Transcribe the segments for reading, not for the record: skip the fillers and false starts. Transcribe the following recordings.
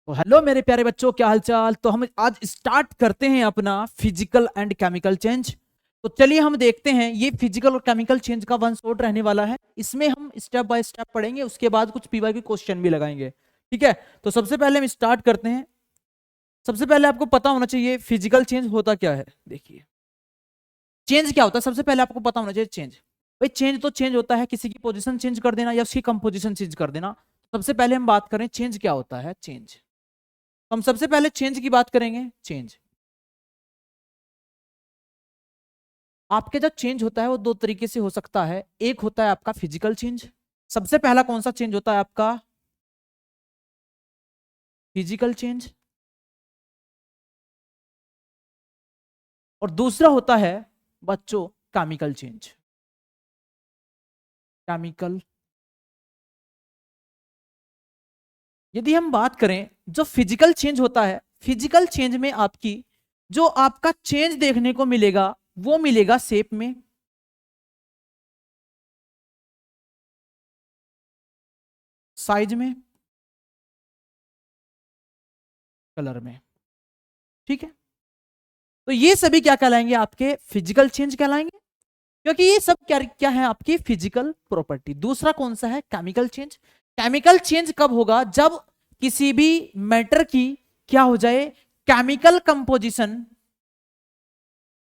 तो हेलो मेरे प्यारे बच्चों, क्या हालचाल। तो हम आज स्टार्ट करते हैं अपना फिजिकल एंड केमिकल चेंज। तो चलिए हम देखते हैं, ये फिजिकल और केमिकल चेंज का वन शॉट रहने वाला है। इसमें हम स्टेप बाय स्टेप पढ़ेंगे, उसके बाद कुछ पीवाई के क्वेश्चन भी लगाएंगे। ठीक है, तो सबसे पहले हम स्टार्ट करते हैं। सबसे पहले आपको पता होना चाहिए फिजिकल चेंज होता क्या है। देखिए चेंज क्या होता है, सबसे पहले आपको पता होना चाहिए चेंज। भाई चेंज तो चेंज होता है किसी की पोजीशन चेंज कर देना या उसकी कंपोजिशन चेंज कर देना। सबसे पहले हम बात करें चेंज क्या होता है। चेंज, हम सबसे पहले चेंज की बात करेंगे। चेंज, आपके जो चेंज होता है वो दो तरीके से हो सकता है। एक होता है आपका फिजिकल चेंज। सबसे पहला कौन सा चेंज होता है आपका? Physical change. और दूसरा होता है बच्चों केमिकल चेंज। केमिकल, यदि हम बात करें जो फिजिकल चेंज होता है, फिजिकल चेंज में आपकी जो आपका चेंज देखने को मिलेगा वो मिलेगा शेप में, साइज में, कलर में। ठीक है, तो ये सभी क्या कहलाएंगे? आपके फिजिकल चेंज कहलाएंगे, क्योंकि ये सब क्या क्या है? आपकी फिजिकल प्रॉपर्टी। दूसरा कौन सा है? Chemical change. केमिकल चेंज कब होगा? जब किसी भी मैटर की क्या हो जाए? केमिकल कंपोजिशन,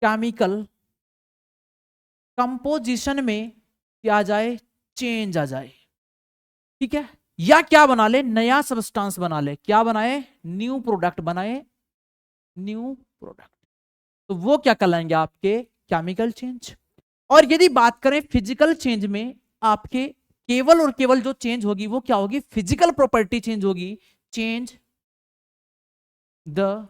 केमिकल कंपोजिशन में क्या आ जाए? चेंज आ जाए। ठीक है, या क्या बना ले? नया सब्सटेंस बना ले। क्या बनाए? न्यू प्रोडक्ट बनाए, न्यू प्रोडक्ट। तो वो क्या कहलाएंगे? आपके केमिकल चेंज। और यदि बात करें फिजिकल चेंज में, आपके केवल और केवल जो चेंज होगी वो क्या होगी? फिजिकल प्रॉपर्टी चेंज होगी। Change the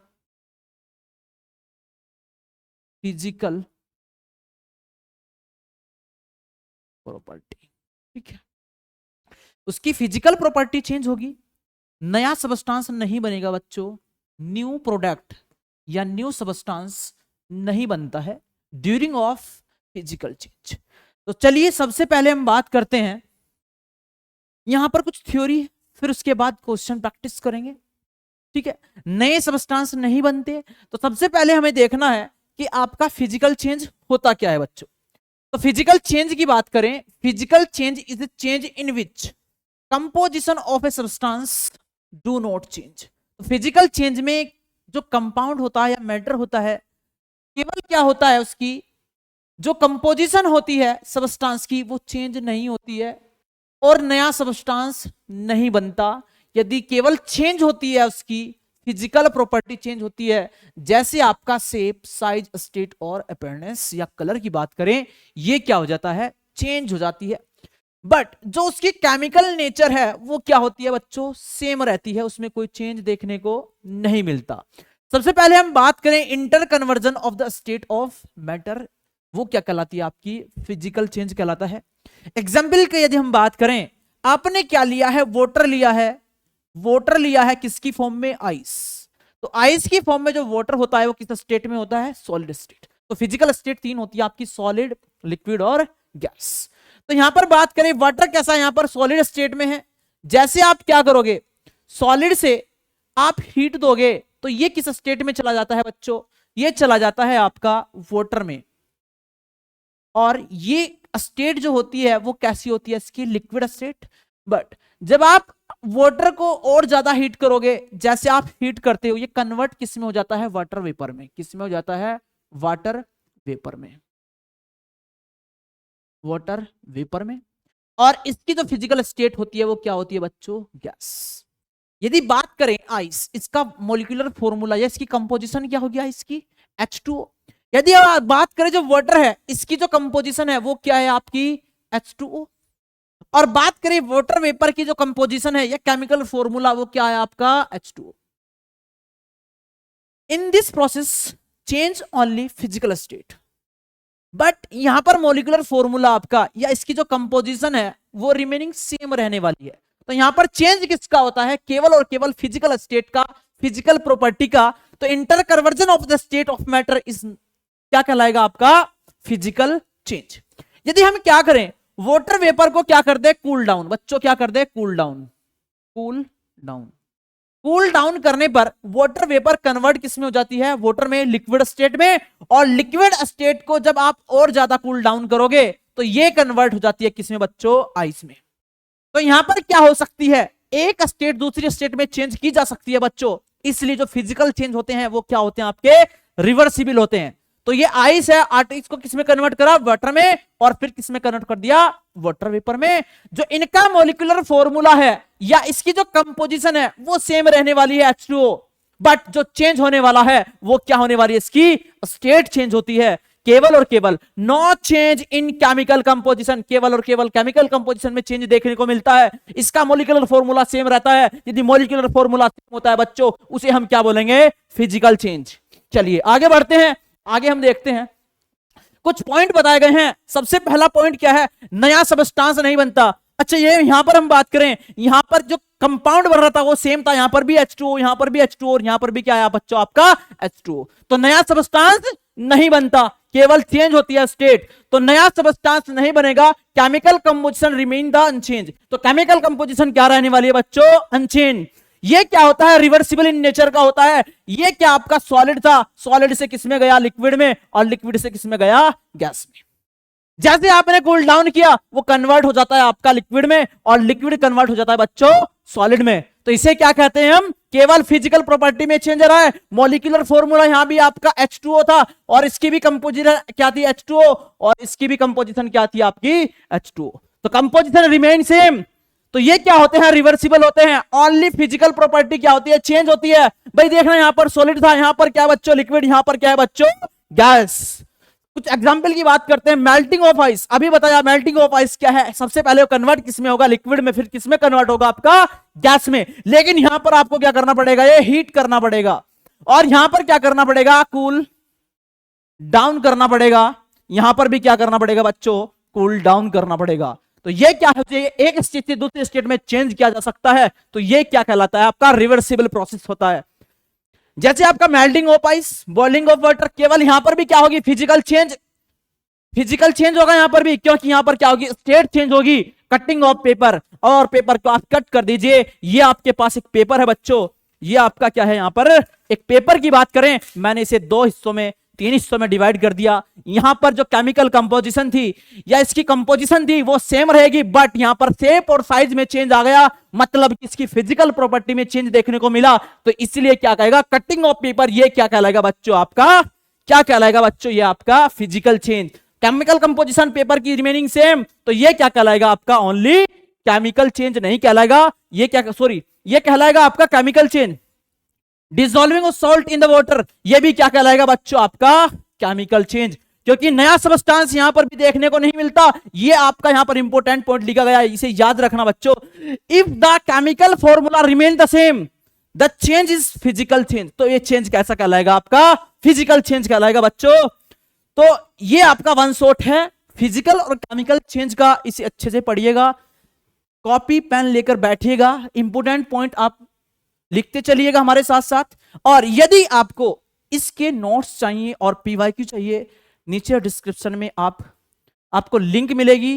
physical property. ठीक है, उसकी फिजिकल प्रॉपर्टी चेंज होगी, नया सबस्टांस नहीं बनेगा बच्चों, न्यू प्रोडक्ट या न्यू सबस्टांस नहीं बनता है ड्यूरिंग ऑफ फिजिकल चेंज। तो चलिए सबसे पहले हम बात करते हैं, यहां पर कुछ थ्योरी, फिर उसके बाद क्वेश्चन प्रैक्टिस करेंगे। ठीक है, नए सबस्टांस नहीं बनते, तो सबसे पहले हमें देखना है कि आपका फिजिकल चेंज होता क्या है बच्चों। तो फिजिकल चेंज की बात करें, physical change is a change in which composition of a substance do not change. तो फिजिकल चेंज में जो कंपाउंड होता है या मैटर होता है, केवल क्या होता है? उसकी जो कंपोजिशन होती है सब्सटेंस की वो चेंज नहीं होती है और नया सब्सटेंस नहीं बनता। यदि केवल चेंज होती है उसकी फिजिकल प्रॉपर्टी चेंज होती है, जैसे आपका शेप, साइज, स्टेट और अपीयरेंस या कलर की बात करें, ये क्या हो जाता है? चेंज हो जाती है। बट जो उसकी केमिकल नेचर है वो क्या होती है बच्चों? सेम रहती है, उसमें कोई चेंज देखने को नहीं मिलता। सबसे पहले हम बात करें inter conversion of the state of matter, वो क्या कहलाती है? आपकी फिजिकल चेंज कहलाता है। एग्जाम्पल की यदि हम बात करें, आपने क्या लिया है? वाटर लिया है। वाटर लिया है किसकी फॉर्म में? आइस। तो आइस की फॉर्म में जो वाटर होता है वो किस स्टेट में होता है? Solid state. तो फिजिकल स्टेट तीन होती है आपकी, सॉलिड, लिक्विड और गैस। तो यहां पर बात करें वाटर कैसा, यहां पर सॉलिड स्टेट में है। जैसे आप क्या करोगे? सॉलिड से आप हीट दोगे तो ये किस स्टेट में चला जाता है बच्चों? ये चला जाता है आपका वाटर में। और ये स्टेट जो होती है वो कैसी होती है? इसकी लिक्विड स्टेट। बट जब आप वाटर को और ज्यादा हीट करोगे, जैसे आप हीट करते हो, ये कन्वर्ट किस में हो जाता है? वाटर वेपर में। किस में हो जाता है? वाटर वेपर में, वाटर वेपर में। और इसकी जो फिजिकल स्टेट होती है वो क्या होती है बच्चों? गैस। यदि बात करें आइस, इसका मोलिकुलर फॉर्मूला या इसकी कंपोजिशन क्या होगी? इसकी H2O। यदि आप बात करें जो वाटर है, इसकी जो कंपोजिशन है वो क्या है? आपकी H2O। और बात करें वाटर वेपर की जो कंपोजिशन है या केमिकल फॉर्मूला, वो क्या है? आपका H2O। In this process change only physical state, but यहां पर मोलिकुलर फॉर्मूला आपका या इसकी जो कंपोजिशन है वो रिमेनिंग सेम रहने वाली है। तो यहां पर चेंज किसका होता है? केवल और केवल फिजिकल स्टेट का, फिजिकल प्रॉपर्टी का। तो inter conversion of the state of matter is क्या कहलाएगा? आपका फिजिकल चेंज। यदि हम क्या करें, वाटर वेपर को क्या कर दे? Cool down. बच्चों क्या कर दे? Cool down, cool down. Cool down करने पर वाटर वेपर कन्वर्ट किस में हो जाती है, वाटर में, लिक्विड स्टेट में, और लिक्विड स्टेट को जब आप और ज्यादा कूल डाउन करोगे तो ये कन्वर्ट हो जाती है किसमें बच्चों, आइस में। तो यहां पर क्या हो सकती है, एक स्टेट दूसरी स्टेट में चेंज की जा सकती है बच्चों, इसलिए जो फिजिकल चेंज होते हैं वो क्या होते हैं आपके, रिवर्सिबल होते हैं। तो ये आइस है, इसको किसमें कन्वर्ट करा, वाटर में, और फिर किसमें कन्वर्ट कर दिया, वाटर वेपर में। जो इनका मॉलिक्यूलर फॉर्मूला है या इसकी जो कंपोजिशन है वो सेम रहने वाली है H2O, बट जो चेंज होने वाला है वो क्या होने वाली है, इसकी स्टेट चेंज होती है। केवल और केवल no change in chemical composition, केवल और केवल केमिकल कंपोजिशन में चेंज देखने को मिलता है। इसका मॉलिक्यूलर फॉर्मूला सेम रहता है, यदि मॉलिक्यूलर फॉर्मूला सेम होता है बच्चों उसे हम क्या बोलेंगे, फिजिकल चेंज। चलिए आगे बढ़ते हैं, आगे हम देखते हैं कुछ पॉइंट बताए गए हैं। सबसे पहला पॉइंट क्या है, नया सबस्टांस नहीं बनता। अच्छा ये यहां पर हम बात करें, यहां पर जो कंपाउंड बन रहा था वो सेम था, यहां पर भी H2O, यहां पर भी H2O, और यहां पर भी क्या आया बच्चों आपका H2O। तो नया सबस्टांस नहीं बनता, केवल चेंज होती है स्टेट। तो नया सबस्टांस नहीं बनेगा, chemical composition remain the unchanged. तो केमिकल कंपोजिशन क्या रहने वाली है बच्चों, अनचेंज। ये क्या होता है, रिवर्सिबल इन नेचर का होता है। ये क्या आपका सॉलिड था, सॉलिड से किसमें गया, लिक्विड में, और लिक्विड से किसमें गया, गैस में। जैसे आपने कूल डाउन किया वो कन्वर्ट हो जाता है आपका लिक्विड में, और लिक्विड कन्वर्ट हो जाता है बच्चों सॉलिड में। तो इसे क्या कहते हैं हम, केवल फिजिकल प्रॉपर्टी में चेंज रहा है। मॉलिक्यूलर फॉर्मूला यहां भी आपका H2O था, और इसकी भी कंपोजिशन क्या थी, H2O, और इसकी भी कंपोजिशन क्या थी आपकी, H2O। तो कंपोजिशन रिमेन सेम। तो ये क्या होते हैं, रिवर्सिबल होते हैं। ओनली फिजिकल प्रॉपर्टी क्या होती है, चेंज होती है। भाई देखना यहां पर सॉलिड था, यहां पर क्या बच्चों, लिक्विड, यहां पर क्या है बच्चों, गैस। कुछ एग्जांपल की बात करते हैं, मेल्टिंग ऑफ आइस। अभी बताया मेल्टिंग ऑफ आइस क्या है, सबसे पहले वो कन्वर्ट किसमें होगा, लिक्विड में, फिर किसमें कन्वर्ट होगा आपका, गैस में। लेकिन यहां पर आपको क्या करना पड़ेगा, ये हीट करना पड़ेगा, और यहां पर क्या करना पड़ेगा, कूल डाउन करना पड़ेगा। यहां पर भी क्या करना पड़ेगा बच्चों, कूल डाउन करना पड़ेगा। तो ये क्या है, एक स्टेट से दूसरे स्टेट में चेंज किया जा सकता है। तो ये क्या कहलाता है, आपका रिवर्सिबल प्रोसेस होता है। जैसे आपका melting of ice, boiling of water, केवल यहां पर भी क्या होगी, फिजिकल चेंज, फिजिकल चेंज होगा यहां पर भी, क्योंकि यहां पर क्या होगी, स्टेट चेंज होगी। कटिंग ऑफ पेपर, और पेपर को आप कट कर दीजिए। ये आपके पास एक पेपर है बच्चों, ये आपका क्या है, यहां पर एक पेपर की बात करें, मैंने इसे 2 हिस्सों में, 3 हिस्सों में डिवाइड कर दिया। यहां पर जो केमिकल कंपोजिशन थी या इसकी कंपोजिशन थी वो सेम रहेगी, बट यहां पर शेप और साइज में चेंज आ गया, मतलब इसकी फिजिकल प्रॉपर्टी में चेंज देखने को मिला। तो इसलिए क्या कहेगा, कटिंग ऑफ पेपर, ये क्या कहलाएगा बच्चों आपका, क्या कहलाएगा बच्चों, ये आपका physical change. Chemical composition paper की रिमेनिंग सेम, तो ये क्या कहलाएगा आपका, ओनली केमिकल चेंज नहीं कहलाएगा, ये क्या, सॉरी, ये कहलाएगा आपका chemical change. Dissolving of salt in the water, ये भी क्या कहलाएगा बच्चों आपका, केमिकल चेंज, क्योंकि नया सब्सटेंस यहां पर भी देखने को नहीं मिलता। ये आपका यहां पर इंपॉर्टेंट पॉइंट लिखा गया है, इसे याद रखना बच्चों। If the chemical formula remain the same, the change is physical change. तो ये चेंज कैसा कहलाएगा आपका, फिजिकल चेंज कहलाएगा बच्चों। तो ये आपका वन शॉट है फिजिकल और केमिकल चेंज का, इसे अच्छे से पढ़िएगा, कॉपी पेन लेकर बैठिएगा, इंपॉर्टेंट पॉइंट आप लिखते चलिएगा हमारे साथ साथ। और यदि आपको इसके नोट्स चाहिए और पीवाईक्यू चाहिए, नीचे डिस्क्रिप्शन में आपको लिंक मिलेगी,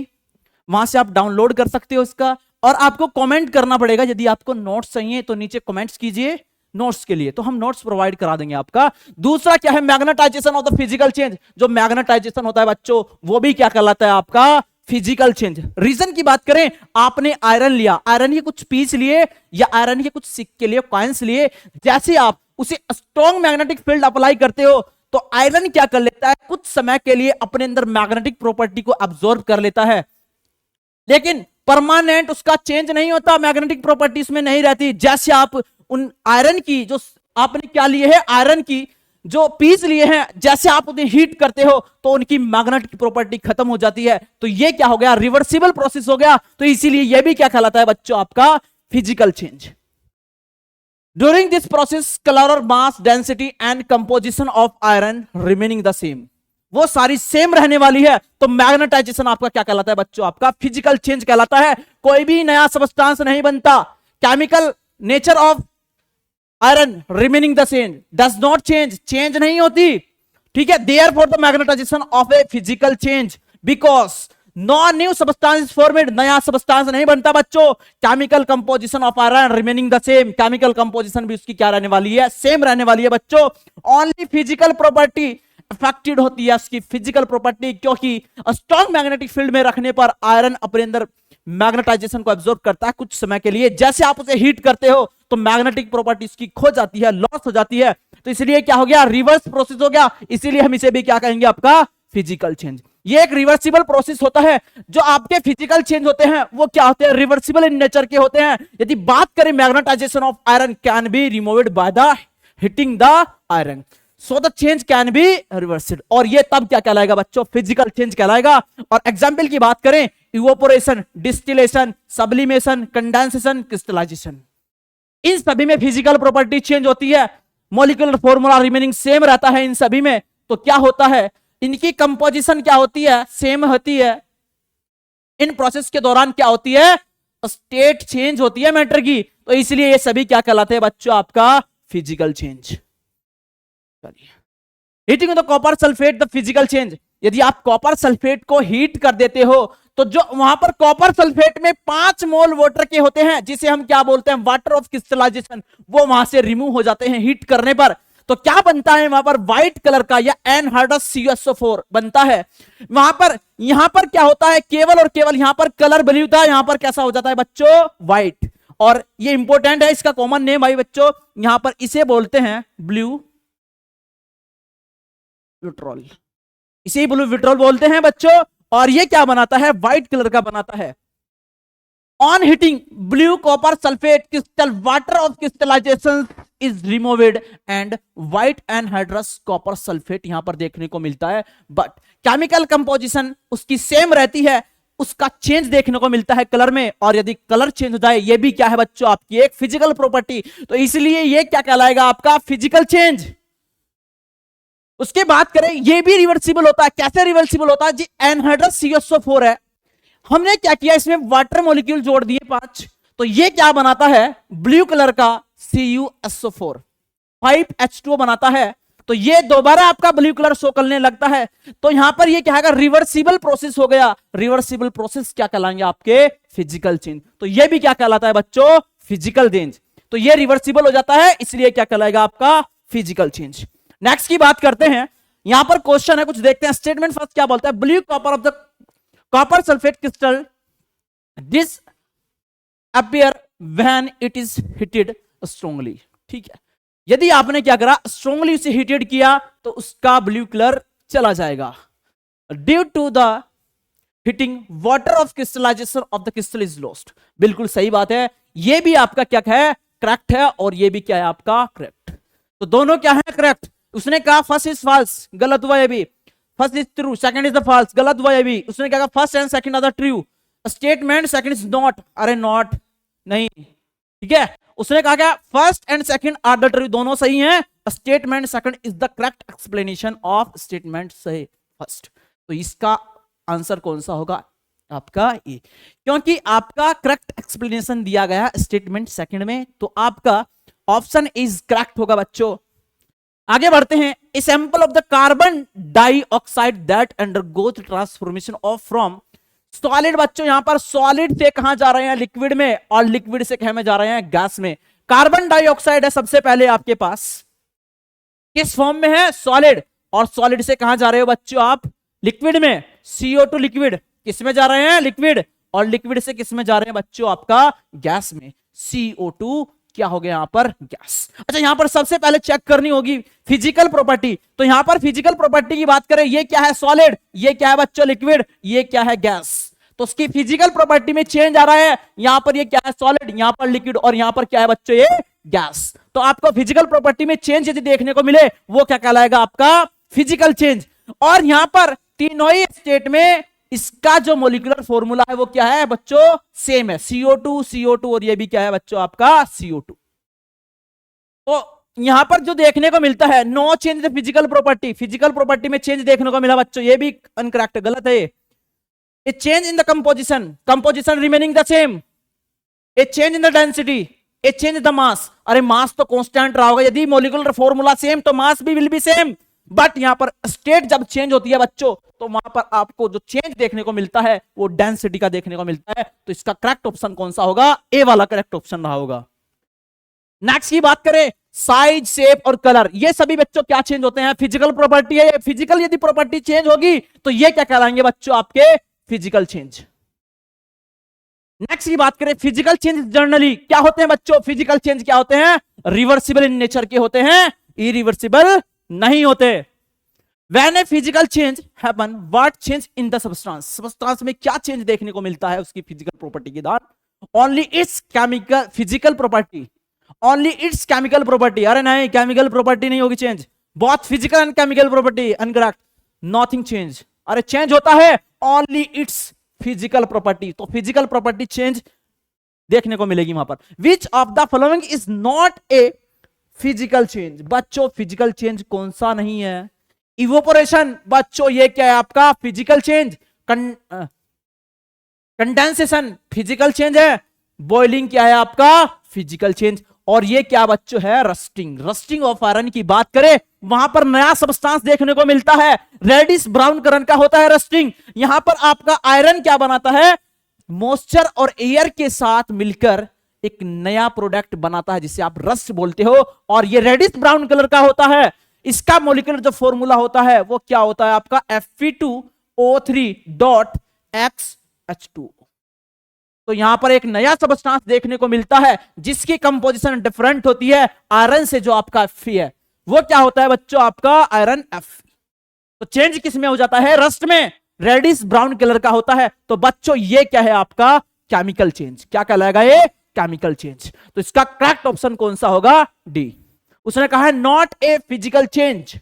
वहां से आप डाउनलोड कर सकते हो इसका। और आपको कमेंट करना पड़ेगा, यदि आपको नोट्स चाहिए तो नीचे कमेंट्स कीजिए नोट्स के लिए, तो हम नोट्स प्रोवाइड करा देंगे आपका। दूसरा क्या है, magnetization of the physical change. जो मैग्नेटाइजेशन होता है बच्चों वो भी क्या कहलाता है आपका, फिजिकल चेंज। रीजन की बात करें, आपने आयरन लिया, आयरन के कुछ पीस लिए या आयरन के कुछ सिक्के लिए, कॉइन्स लिए, जैसे आप उसे स्ट्रॉन्ग मैग्नेटिक फील्ड अप्लाई करते हो तो आयरन क्या कर लेता है, कुछ समय के लिए अपने अंदर मैग्नेटिक प्रॉपर्टी को अब्सॉर्ब कर लेता है, लेकिन परमानेंट उसका चेंज नहीं होता, मैग्नेटिक प्रॉपर्टी उसमें नहीं रहती। जैसे आप उन आयरन की जो आपने क्या लिए है, आयरन की जो पीस लिए हैं, जैसे आप उन्हें हीट करते हो तो उनकी मैग्नेटिक प्रॉपर्टी खत्म हो जाती है। तो ये क्या हो गया, रिवर्सिबल प्रोसेस हो गया। तो इसीलिए यह भी क्या कहलाता है बच्चों आपका, physical change. During this process colour, mass, density and composition of iron remaining the same, वो सारी सेम रहने वाली है। तो मैग्नेटाइजेशन आपका क्या कहलाता है बच्चों, आपका फिजिकल चेंज कहलाता है। कोई भी नया सब्सटेंस नहीं बनता, chemical nature of iron remaining the same, does not change, change नहीं होती, ठीक है। Therefore the magnetization of a physical change, because no new substance formed, नया सब्सटेंस नहीं बनता बच्चों। Chemical composition of iron remaining the same, chemical composition भी उसकी क्या रहने वाली है, सेम रहने वाली है बच्चों। ओनली फिजिकल प्रॉपर्टी अफेक्टेड होती है, उसकी फिजिकल प्रॉपर्टी, क्योंकि स्ट्रॉन्ग मैग्नेटिक फील्ड में रखने पर आयरन अपने अंदर मैग्नेटाइजेशन को एब्जॉर्ब करता है कुछ समय के लिए। जैसे आप उसे हीट करते हो तो मैग्नेटिक प्रॉपर्टी उसकी खो जाती है, लॉस हो जाती है। तो इसलिए क्या हो गया, रिवर्स प्रोसेस हो गया। इसीलिए हम इसे भी क्या कहेंगे, आपका फिजिकल चेंज। ये एक रिवर्सिबल प्रोसेस होता है। जो आपके फिजिकल चेंज होते हैं वो क्या होते हैं, रिवर्सिबल इन नेचर के होते हैं। यदि बात करें magnetization of iron can be removed by the heating the iron, so the change can be reversed. और ये तब क्या कहलाएगा बच्चों, फिजिकल चेंज कहलाएगा। और एग्जांपल की बात करें, evaporation, distillation, sublimation, condensation, crystallisation, इन सभी में फिजिकल प्रॉपर्टी चेंज होती है। मॉलिक्यूलर फॉर्मूला रिमेनिंग सेम रहता है इन सभी में। तो क्या होता है, इनकी कंपोजिशन क्या होती है, सेम होती है। इन प्रोसेस के दौरान क्या होती है, स्टेट चेंज होती है मैटर की। तो इसलिए ये सभी क्या कहलाते हैं बच्चों, आपका physical change. Heating the copper sulphate the physical change. यदि आप कॉपर सल्फेट को हीट कर देते हो तो जो वहां पर कॉपर सल्फेट में 5 मोल वाटर के होते हैं, जिसे हम क्या बोलते हैं, वाटर ऑफ क्रिस्टलाइजेशन, वो वहां से रिमूव हो जाते हैं हीट करने पर। तो क्या बनता है वहां पर, व्हाइट कलर का या एनहाइड्रस CuSO4 बनता है वहां पर। यहां पर क्या होता है, केवल और केवल यहां पर कलर ब्लू था, यहां पर कैसा हो जाता है बच्चों, व्हाइट। और ये इंपॉर्टेंट है, इसका कॉमन नेम भाई बच्चों, यहां पर इसे बोलते हैं ब्लू विट्रॉल, इसे ब्लू विट्रॉल बोलते हैं बच्चों। और ये क्या बनाता है, व्हाइट कलर का बनाता है। On heating blue copper sulphate crystal water of crystallization is removed and white anhydrous copper sulphate यहां पर देखने को मिलता है। बट केमिकल कंपोजिशन उसकी सेम रहती है, उसका चेंज देखने को मिलता है कलर में। और यदि कलर चेंज हो जाए, ये भी क्या है बच्चों, आपकी एक फिजिकल प्रॉपर्टी। तो इसलिए ये क्या कहलाएगा, आपका फिजिकल चेंज। उसके बात करें, ये भी रिवर्सिबल होता है। कैसे रिवर्सिबल होता है जी, एनहाइड्रस CuSO4 है, हमने क्या किया, इसमें वाटर मॉलिक्यूल जोड़ दिए 5, तो ये क्या बनाता है, ब्लू कलर का CuSO4 5H2O बनाता है। तो ये दोबारा आपका ब्लू कलर शो करने लगता है। तो यहां पर ये क्या है, रिवर्सिबल प्रोसेस हो गया। रिवर्सिबल प्रोसेस क्या कहलाएंगे, आपके फिजिकल चेंज। तो ये भी क्या कहलाता है बच्चों, फिजिकल चेंज। तो ये रिवर्सिबल हो जाता है, इसलिए क्या कहलाएगा, आपका फिजिकल चेंज। नेक्स्ट की बात करते हैं, यहां पर क्वेश्चन है, कुछ देखते हैं। स्टेटमेंट फर्स्ट क्या बोलता है, blue copper of the copper sulphate crystal this appear when it is heated strongly. ठीक है, यदि आपने क्या करा, स्ट्रांगली उसे हीटेड किया तो उसका ब्लू कलर चला जाएगा। Due to the heating water of crystallization of the crystal is lost. बिल्कुल सही बात है, ये भी आपका क्या है, करेक्ट है। और ये भी क्या है, आपका करेक्ट। तो दोनों क्या है, करेक्ट। उसने कहा फर्स्ट इज फॉल्स, गलत हुआ ये भी। First is true, second is the false, गलत हुआ ये भी। उसने क्या कहा, first and second are the true statement, second is not, अरे नॉट नहीं, ठीक है। उसने कहा क्या, first and second are the true, दोनों सही हैं। Statement second is the correct explanation of statement सही फर्स्ट। तो इसका आंसर कौन सा होगा, आपका ए, क्योंकि आपका करेक्ट एक्सप्लेनेशन दिया गया स्टेटमेंट सेकंड में। तो आपका ऑप्शन इज करेक्ट होगा बच्चों। आगे बढ़ते हैं। A sample of the carbon dioxide that undergoes transformation of from solid. बच्चों यहां पर सॉलिड से कहां जा रहे हैं, लिक्विड में, और लिक्विड से कहां में जा रहे हैं, गैस में। कार्बन डाइऑक्साइड है सबसे पहले आपके पास, किस फॉर्म में है, सॉलिड। और सॉलिड से कहां जा रहे हो बच्चों आप, लिक्विड में। CO2 लिक्विड, किस में जा रहे हैं, लिक्विड। और लिक्विड से किस में जा रहे हैं बच्चों, आपका गैस में। CO2 क्या हो गया यहां पर, गैस। अच्छा, यहां पर सबसे पहले चेक करनी होगी फिजिकल प्रॉपर्टी। तो यहां पर फिजिकल प्रॉपर्टी की बात करें, ये क्या है, सॉलिड, ये क्या है बच्चों, लिक्विड, ये क्या है, गैस। तो उसकी फिजिकल प्रॉपर्टी में चेंज आ रहा है। यहां पर ये क्या है, सॉलिड, यहां पर लिक्विड, और यहां पर क्या है बच्चों, ये गैस। तो आपको फिजिकल प्रॉपर्टी में चेंज यदि देखने को मिले, वो क्या कहलाएगा, आपका फिजिकल चेंज। और यहां पर तीनों ही स्टेट में इसका जो मोलिकुलर फॉर्मूला है वो क्या है बच्चों, सेम है, CO2 और ये भी क्या है बच्चों, आपका CO2। तो यहां पर जो देखने को मिलता है, no change the physical property, physical property में चेंज देखने को मिला बच्चों, ये भी अनकरेक्ट, गलत है। A change in the composition remaining the same, a change in the density, a change the mass. अरे मास तो कांस्टेंट रहा होगा, यदि मोलिकुलर फॉर्मूला सेम तो मास भी विल बी सेम। बट यहां पर स्टेट जब चेंज होती है बच्चों, तो वहां पर आपको जो चेंज देखने को मिलता है वो डेंसिटी का देखने को मिलता है। तो इसका करेक्ट ऑप्शन कौन सा होगा? ए वाला करेक्ट ऑप्शन रहा होगा। नेक्स्ट की बात करें, साइज, शेप और कलर, ये सभी बच्चों क्या चेंज होते हैं? फिजिकल प्रॉपर्टी है। फिजिकल यदि प्रॉपर्टी चेंज होगी तो ये क्या कहलाएंगे बच्चों? आपके फिजिकल चेंज। नेक्स्ट की बात करें, फिजिकल चेंज जनरली क्या होते हैं बच्चों? फिजिकल चेंज क्या होते हैं? रिवर्सिबल इन नेचर के होते हैं, इरिवर्सिबल नहीं होते। When a physical change happen, what change in the substance? Substance में क्या चेंज देखने को मिलता है उसकी फिजिकल प्रॉपर्टी के द्वारा? Only its chemical physical property, only its chemical property। अरे नहीं, केमिकल प्रॉपर्टी नहीं होगी चेंज, बहुत physical and chemical property uncorrect, nothing change. अरे चेंज होता है ओनली इट्स फिजिकल प्रॉपर्टी, तो फिजिकल प्रॉपर्टी चेंज देखने को मिलेगी वहां पर। Which of the following is not a physical change? बच्चों फिजिकल चेंज कौन सा नहीं है? इवोपोरेशन बच्चों ये क्या है आपका? Physical change. Condensation physical change है। बॉइलिंग क्या है आपका? Physical change. और ये क्या बच्चों है? रस्टिंग। रस्टिंग ऑफ आयरन की बात करें, वहां पर नया सब्सटेंस देखने को मिलता है, रेडिश ब्राउन कलर का होता है रस्टिंग। यहां पर आपका आयरन क्या बनाता है? मॉइस्चर और एयर के साथ मिलकर एक नया प्रोडक्ट बनाता है जिसे आप रस्ट बोलते हो, और ये रेडिश ब्राउन कलर का होता है। इसका मॉलिक्यूलर जो फॉर्मूला होता है वो क्या होता है आपका? Fe2O3.X H2। तो यहां पर एक नया सब्सटेंस देखने को मिलता है जिसकी कंपोजिशन डिफरेंट होती है आयरन से। जो आपका Fe है वो क्या होता है बच्चों? आपका आयरन F। तो चेंज किस में हो जाता है? रस्ट में, रेडिश ब्राउन कलर का होता है। तो बच्चों ये क्या है आपका? Chemical change. क्या कहलाएगा ये? Chemical change. तो इसका करेक्ट ऑप्शन कौन सा होगा? डी। उसने कहा है not a physical change.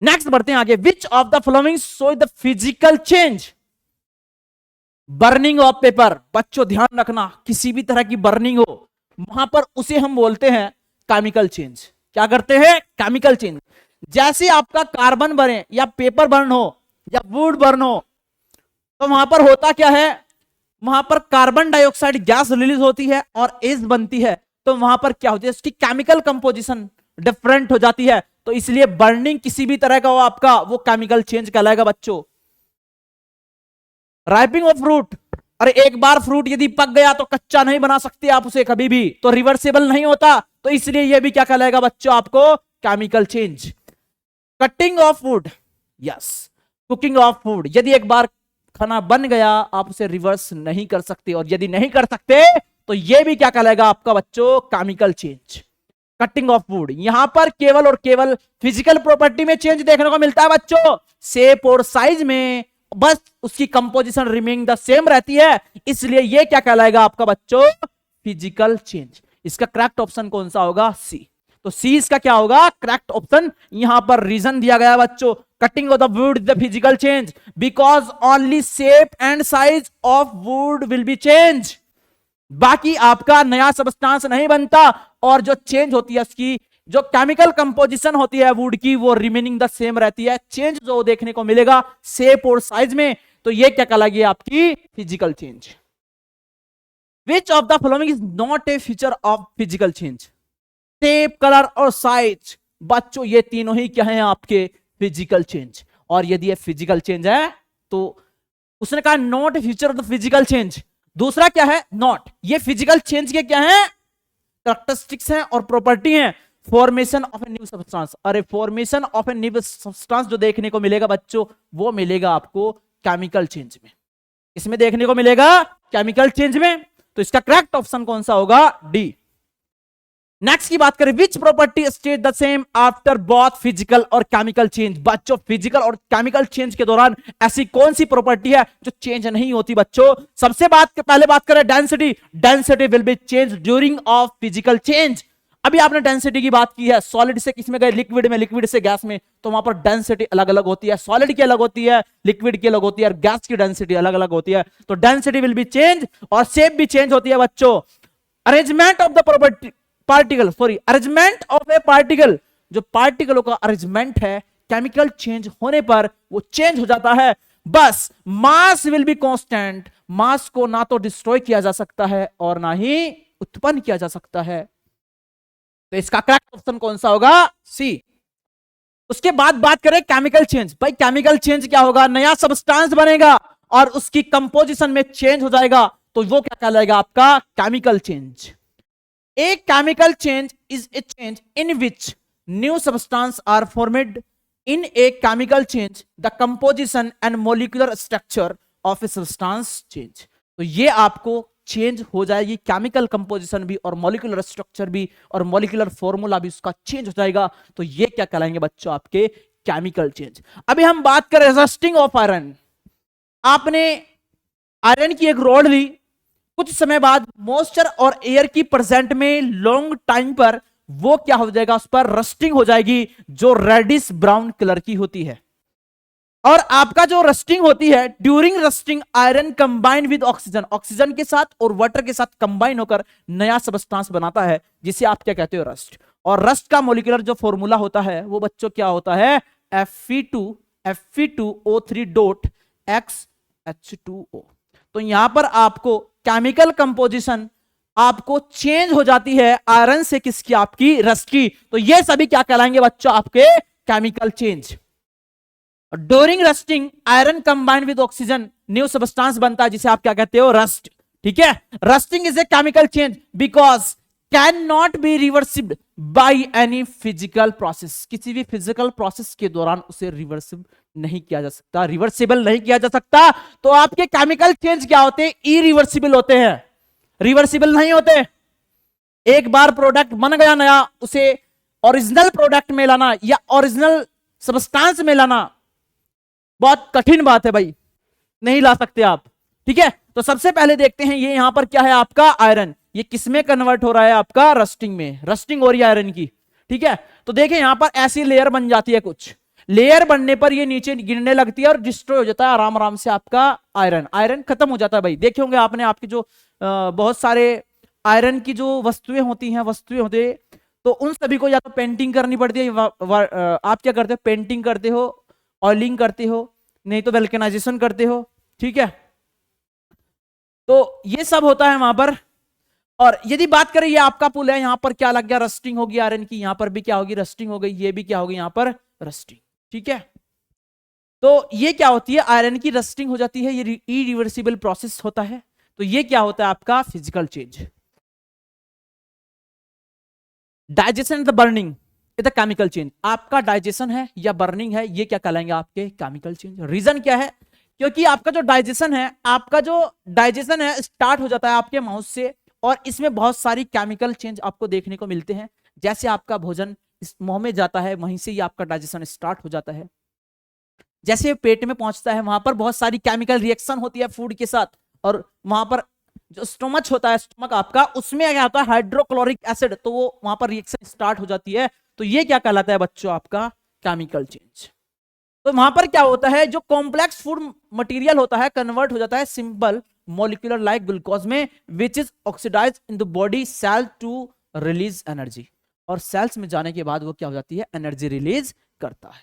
Next बढ़ते हैं आगे। विच of the following show the physical change? Burning of paper. बच्चों ध्यान रखना, किसी भी तरह की बर्निंग हो वहां पर उसे हम बोलते हैं केमिकल चेंज। क्या करते हैं? Chemical change. जैसे आपका कार्बन बने या पेपर बर्न हो या वुड बर्न हो, तो वहां पर होता क्या है? वहां पर कार्बन डाइऑक्साइड गैस रिलीज होती है और एज बनती है। तो वहां पर क्या होती है? उसकी केमिकल कंपोजिशन डिफरेंट हो जाती है। तो इसलिए बर्निंग किसी भी तरह का हो आपका, वो केमिकल चेंज कहलाएगा बच्चों। राइपिंग ऑफ फ्रूट, अरे एक बार फ्रूट यदि पक गया तो कच्चा नहीं बना सकते आप उसे कभी भी, तो रिवर्सिबल नहीं होता। तो इसलिए यह भी क्या कहलाएगा बच्चों? आपको chemical change. Cutting of food, yes. Cooking of food, यदि एक बार खाना बन गया आप उसे रिवर्स नहीं कर सकते, और यदि नहीं कर सकते तो यह भी क्या कहलाएगा आपका बच्चों? Chemical change. Cutting of food, यहां पर केवल और केवल फिजिकल प्रॉपर्टी में चेंज देखने को मिलता है बच्चों, शेप और साइज में बस उसकी कंपोजिशन रिमेनिंग द सेम रहती है। इसलिए यह क्या कहलाएगा आपका बच्चों? Physical change. इसका करेक्ट ऑप्शन कौन सा होगा? सी। तो सी इसका क्या होगा? Correct option. यहां पर रीजन दिया गया बच्चों, cutting of the wood is the physical change because only shape and size of would will be change. बाकी आपका नया सब्सटेंस नहीं बनता, और जो चेंज होती है उसकी जो केमिकल कंपोजिशन होती है वुड की, वो रिमेनिंग द सेम रहती है। चेंज जो देखने को मिलेगा शेप और साइज में, तो ये क्या कहलाएगी? आपकी physical change. Which of the following is not A feature of physical change? Shape, colour और साइज, बच्चों ये तीनों ही क्या है? आपके फिजिकल चेंज। और यदि ये फिजिकल चेंज है तो उसने कहा not a feature of the physical change. दूसरा क्या है? नॉट। ये फिजिकल चेंज के क्या है? कैरेक्टरिस्टिक्स हैं और प्रॉपर्टी हैं। Formation of a new substance, अरे formation of a new substance जो देखने को मिलेगा बच्चों, वो मिलेगा आपको केमिकल चेंज में। इसमें देखने को मिलेगा केमिकल चेंज में। तो इसका करेक्ट ऑप्शन कौन सा होगा? डी। नेक्स्ट की बात करें, which property state the same after both physical और केमिकल चेंज? बच्चों फिजिकल और केमिकल चेंज के दौरान ऐसी कौन सी प्रॉपर्टी है जो चेंज नहीं होती बच्चों? सबसे पहले बात करें density. Density will be change during of physical change. अभी आपने डेंसिटी की बात की है, सॉलिड से किसमें गए? लिक्विड में, लिक्विड से गैस में, तो वहां पर डेंसिटी अलग अलग होती है। सॉलिड की अलग होती है, लिक्विड की अलग होती है, और गैस की डेंसिटी अलग अलग होती है। तो डेंसिटी विल बी चेंज और शेप भी चेंज होती है बच्चों। Arrangement of the property particle, sorry arrangement of A particle, जो पार्टिकलों का अरेंजमेंट है केमिकल चेंज होने पर वो चेंज हो जाता है। बस मास विल बी कांस्टेंट, मास को ना तो डिस्ट्रॉय किया जा सकता है और ना ही उत्पन्न किया जा सकता है। तो इसका करेक्ट ऑप्शन कौन सा होगा? सी। उसके बाद बात करें केमिकल चेंज। भाई केमिकल चेंज क्या होगा, नया सब्सटेंस बनेगा और उसकी कंपोजिशन में चेंज हो जाएगा, तो वो क्या कहलाएगा आपका chemical change. A chemical change is a change in which new substance are formed. In a chemical change, the composition and molecular structure of a substance change. तो ये आपको चेंज हो जाएगी, केमिकल कंपोजिशन भी और मॉलिक्यूलर स्ट्रक्चर भी और molecular formula भी उसका चेंज हो जाएगा। तो ये क्या कहलाएंगे बच्चों, आपके केमिकल चेंज। अभी हम बात करें रस्टिंग ऑफ आयरन। आपने आयरन की एक रॉड ली, कुछ समय बाद मॉइस्चर और एयर की प्रेजेंट में लॉन्ग टाइम पर वो क्या हो जाएगा, उस पर रस्टिंग हो जाएगी, जो रेडिश ब्राउन कलर की होती है। और आपका जो रस्टिंग होती है, during rusting iron combine with oxygen, oxygen के साथ और वाटर के साथ कंबाइन होकर नया सबस्टेंस बनाता है, जिसे आप क्या कहते हो, रस्ट। और रस्ट का मॉलिक्यूलर जो फॉर्मूला होता है वो बच्चों क्या होता है, Fe2O3 डॉट XH2O। तो यहां पर आपको केमिकल कंपोजिशन आपको चेंज हो जाती है आयरन से किसकी, आपकी रस्ट की। तो ये सभी क्या कहलाएंगे बच्चों, आपके chemical change. During rusting iron combine with oxygen new substance बनता है, जिसे आप क्या कहते हो, रस्ट। ठीक है, rusting is a chemical change because can not be reversible by any physical process. किसी भी फिजिकल प्रोसेस के दौरान उसे रिवर्सिबल नहीं किया जा सकता, रिवर्सिबल नहीं किया जा सकता। तो आपके केमिकल चेंज क्या होते हैं, इरिवर्सिबल होते हैं, रिवर्सिबल नहीं होते। एक बार प्रोडक्ट बन गया नया, उसे ओरिजिनल प्रोडक्ट में लाना या ओरिजिनल सबस्टेंस में लाना बहुत कठिन बात है भाई, नहीं ला सकते आप। ठीक है, तो सबसे पहले देखते हैं ये यहां पर क्या है आपका आयरन, ये किसमें कन्वर्ट हो रहा है, आपका रस्टिंग में, रस्टिंग हो रही है आयरन की। ठीक है, तो देखिए यहां पर ऐसी लेयर बन जाती है, कुछ लेयर बनने पर ये नीचे गिरने लगती है और डिस्ट्रॉय हो जाता है आराम आराम से आपका आयरन, आयरन खत्म हो जाता है भाई। देखे होंगे आपने, आपके जो बहुत सारे आयरन की जो वस्तुएं होती हैं, तो उन सभी को या तो पेंटिंग करनी पड़ती है, आप क्या करते हो, पेंटिंग करते हो, ऑयलिंग करते हो, नहीं तो वेल्केनाइजेशन करते हो। ठीक है, तो ये सब होता है वहां पर। और यदि बात करें, ये आपका पुल है, यहां पर क्या लग गया, रस्टिंग होगी आयरन की, यहां पर भी क्या होगी, रस्टिंग हो गई, ये भी क्या होगी यहां पर, रस्टिंग। ठीक है, तो ये क्या होती है, आयरन की रस्टिंग हो जाती है, ये इरिवर्सिबल प्रोसेस होता है। तो ये क्या होता है आपका physical change. Digestion the burning is the chemical change. आपका डाइजेशन है या बर्निंग है, ये क्या कहलाएंगे आपके केमिकल चेंज। रीजन क्या है, क्योंकि आपका जो डाइजेशन है, स्टार्ट हो जाता है आपके माउथ से, और इसमें बहुत सारी केमिकल चेंज आपको देखने को मिलते हैं। जैसे आपका भोजन इस मुंह में जाता है, वहीं से ही आपका डाइजेशन स्टार्ट हो जाता है। जैसे पेट में पहुंचता है, वहां पर बहुत सारी केमिकल रिएक्शन होती है फूड के साथ, और वहां पर जो स्टोमच होता है, स्टोमक आपका, उसमें क्या होता है, हाइड्रोक्लोरिक एसिड, तो वो वहां पर रिएक्शन स्टार्ट हो जाती है। तो ये क्या कहलाता है बच्चों, आपका केमिकल चेंज। तो वहां पर क्या होता है, जो कॉम्प्लेक्स फूड मटेरियल होता है, कन्वर्ट हो जाता है सिंपल मॉलिक्यूलर लाइक ग्लूकोज में, which is oxidize in the body cell to release energy. और सेल्स में जाने के बाद वो क्या हो जाती है, एनर्जी रिलीज करता है।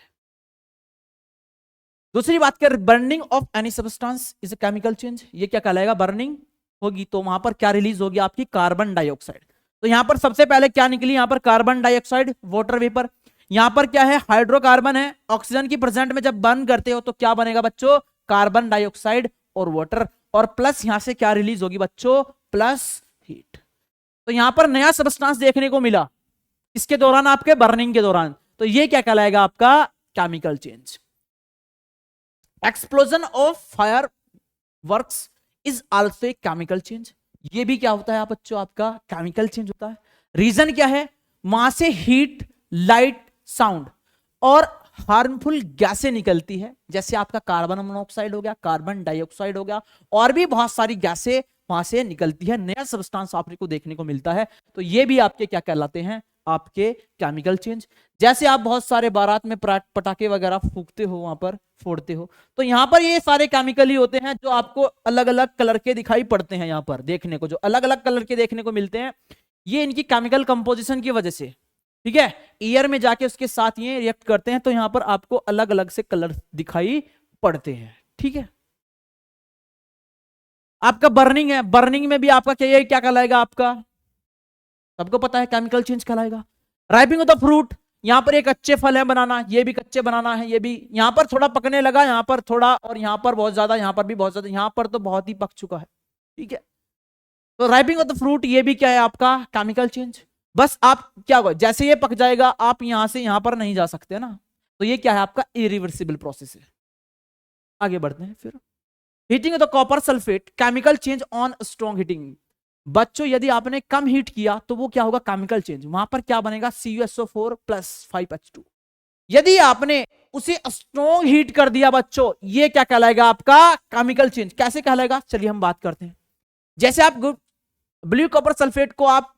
दूसरी बात कर, burning of any substance is a chemical change. ये क्या कहलाएगा, बर्निंग होगी तो वहां पर क्या रिलीज होगी, आपकी कार्बन डाइऑक्साइड। तो यहां पर सबसे पहले क्या निकली, यहां पर कार्बन डाइऑक्साइड, वाटर वेपर। यहां पर क्या है, हाइड्रोकार्बन है, ऑक्सीजन की प्रेजेंट में जब बर्न करते हो तो क्या बनेगा बच्चों, कार्बन डाइऑक्साइड और वाटर, और प्लस यहां से क्या रिलीज होगी बच्चों, प्लस हीट। तो यहां पर नया सबस्टेंस देखने को मिला, इसके दौरान, आपके बर्निंग के दौरान। तो ये क्या कहलाएगा, आपका chemical change. Explosion of fire works is also a chemical change. ये भी क्या होता है आप बच्चों, आपका केमिकल चेंज होता है। रीजन क्या है, वहां से हीट, लाइट, साउंड और हार्मफुल गैसें निकलती है, जैसे आपका कार्बन मोनोऑक्साइड हो गया, कार्बन डाइऑक्साइड हो गया, और भी बहुत सारी गैसें वहां से निकलती है, नया सब्सटेंस आपको देखने को मिलता है। तो ये भी आपके क्या कहलाते हैं, आपके केमिकल चेंज। जैसे आप बहुत सारे बारात में पटाखे वगैरह फूकते हो, वहां पर फोड़ते हो, तो यहां पर ये सारे केमिकल ही होते हैं जो आपको अलग अलग कलर के दिखाई पड़ते हैं। यहां पर देखने को जो अलग अलग कलर के देखने को मिलते हैं, ये इनकी केमिकल कंपोजिशन की वजह से, ठीक है, ईयर में जाके उसके साथ ये रिएक्ट करते हैं, तो यहां पर आपको अलग अलग से कलर दिखाई पड़ते हैं। ठीक है, आपका बर्निंग है, बर्निंग में भी आपका क्या कहलाएगा, आपका सबको पता है केमिकल चेंज कहलाएगा। राइपिंग ऑफ द फ्रूट, यहाँ पर एक कच्चे फल है बनाना, ये भी कच्चे बनाना है, ये भी यहाँ पर थोड़ा पकने लगा, यहाँ पर थोड़ा, और यहाँ पर बहुत ज्यादा, यहाँ पर भी बहुत ज्यादा, यहाँ पर तो बहुत ही पक चुका है। ठीक है, तो राइपिंग ऑफ द फ्रूट, ये भी क्या है आपका केमिकल चेंज। बस आप क्या होगा, जैसे ये पक जाएगा आप यहां से यहां पर नहीं जा सकते ना, तो ये क्या है आपका इरिवर्सिबल प्रोसेस है। आगे बढ़ते हैं फिर। Heating the copper sulphate, chemical change on strong heating. बच्चों यदि आपने कम हीट किया तो वो क्या होगा केमिकल चेंज, वहां पर क्या बनेगा CuSO4 प्लस 5H2। यदि आपने उसे स्ट्रॉन्ग हीट कर दिया बच्चों, ये क्या कहलाएगा आपका केमिकल चेंज। कैसे कहलाएगा, चलिए हम बात करते हैं। जैसे आप ब्लू कॉपर सल्फेट को आप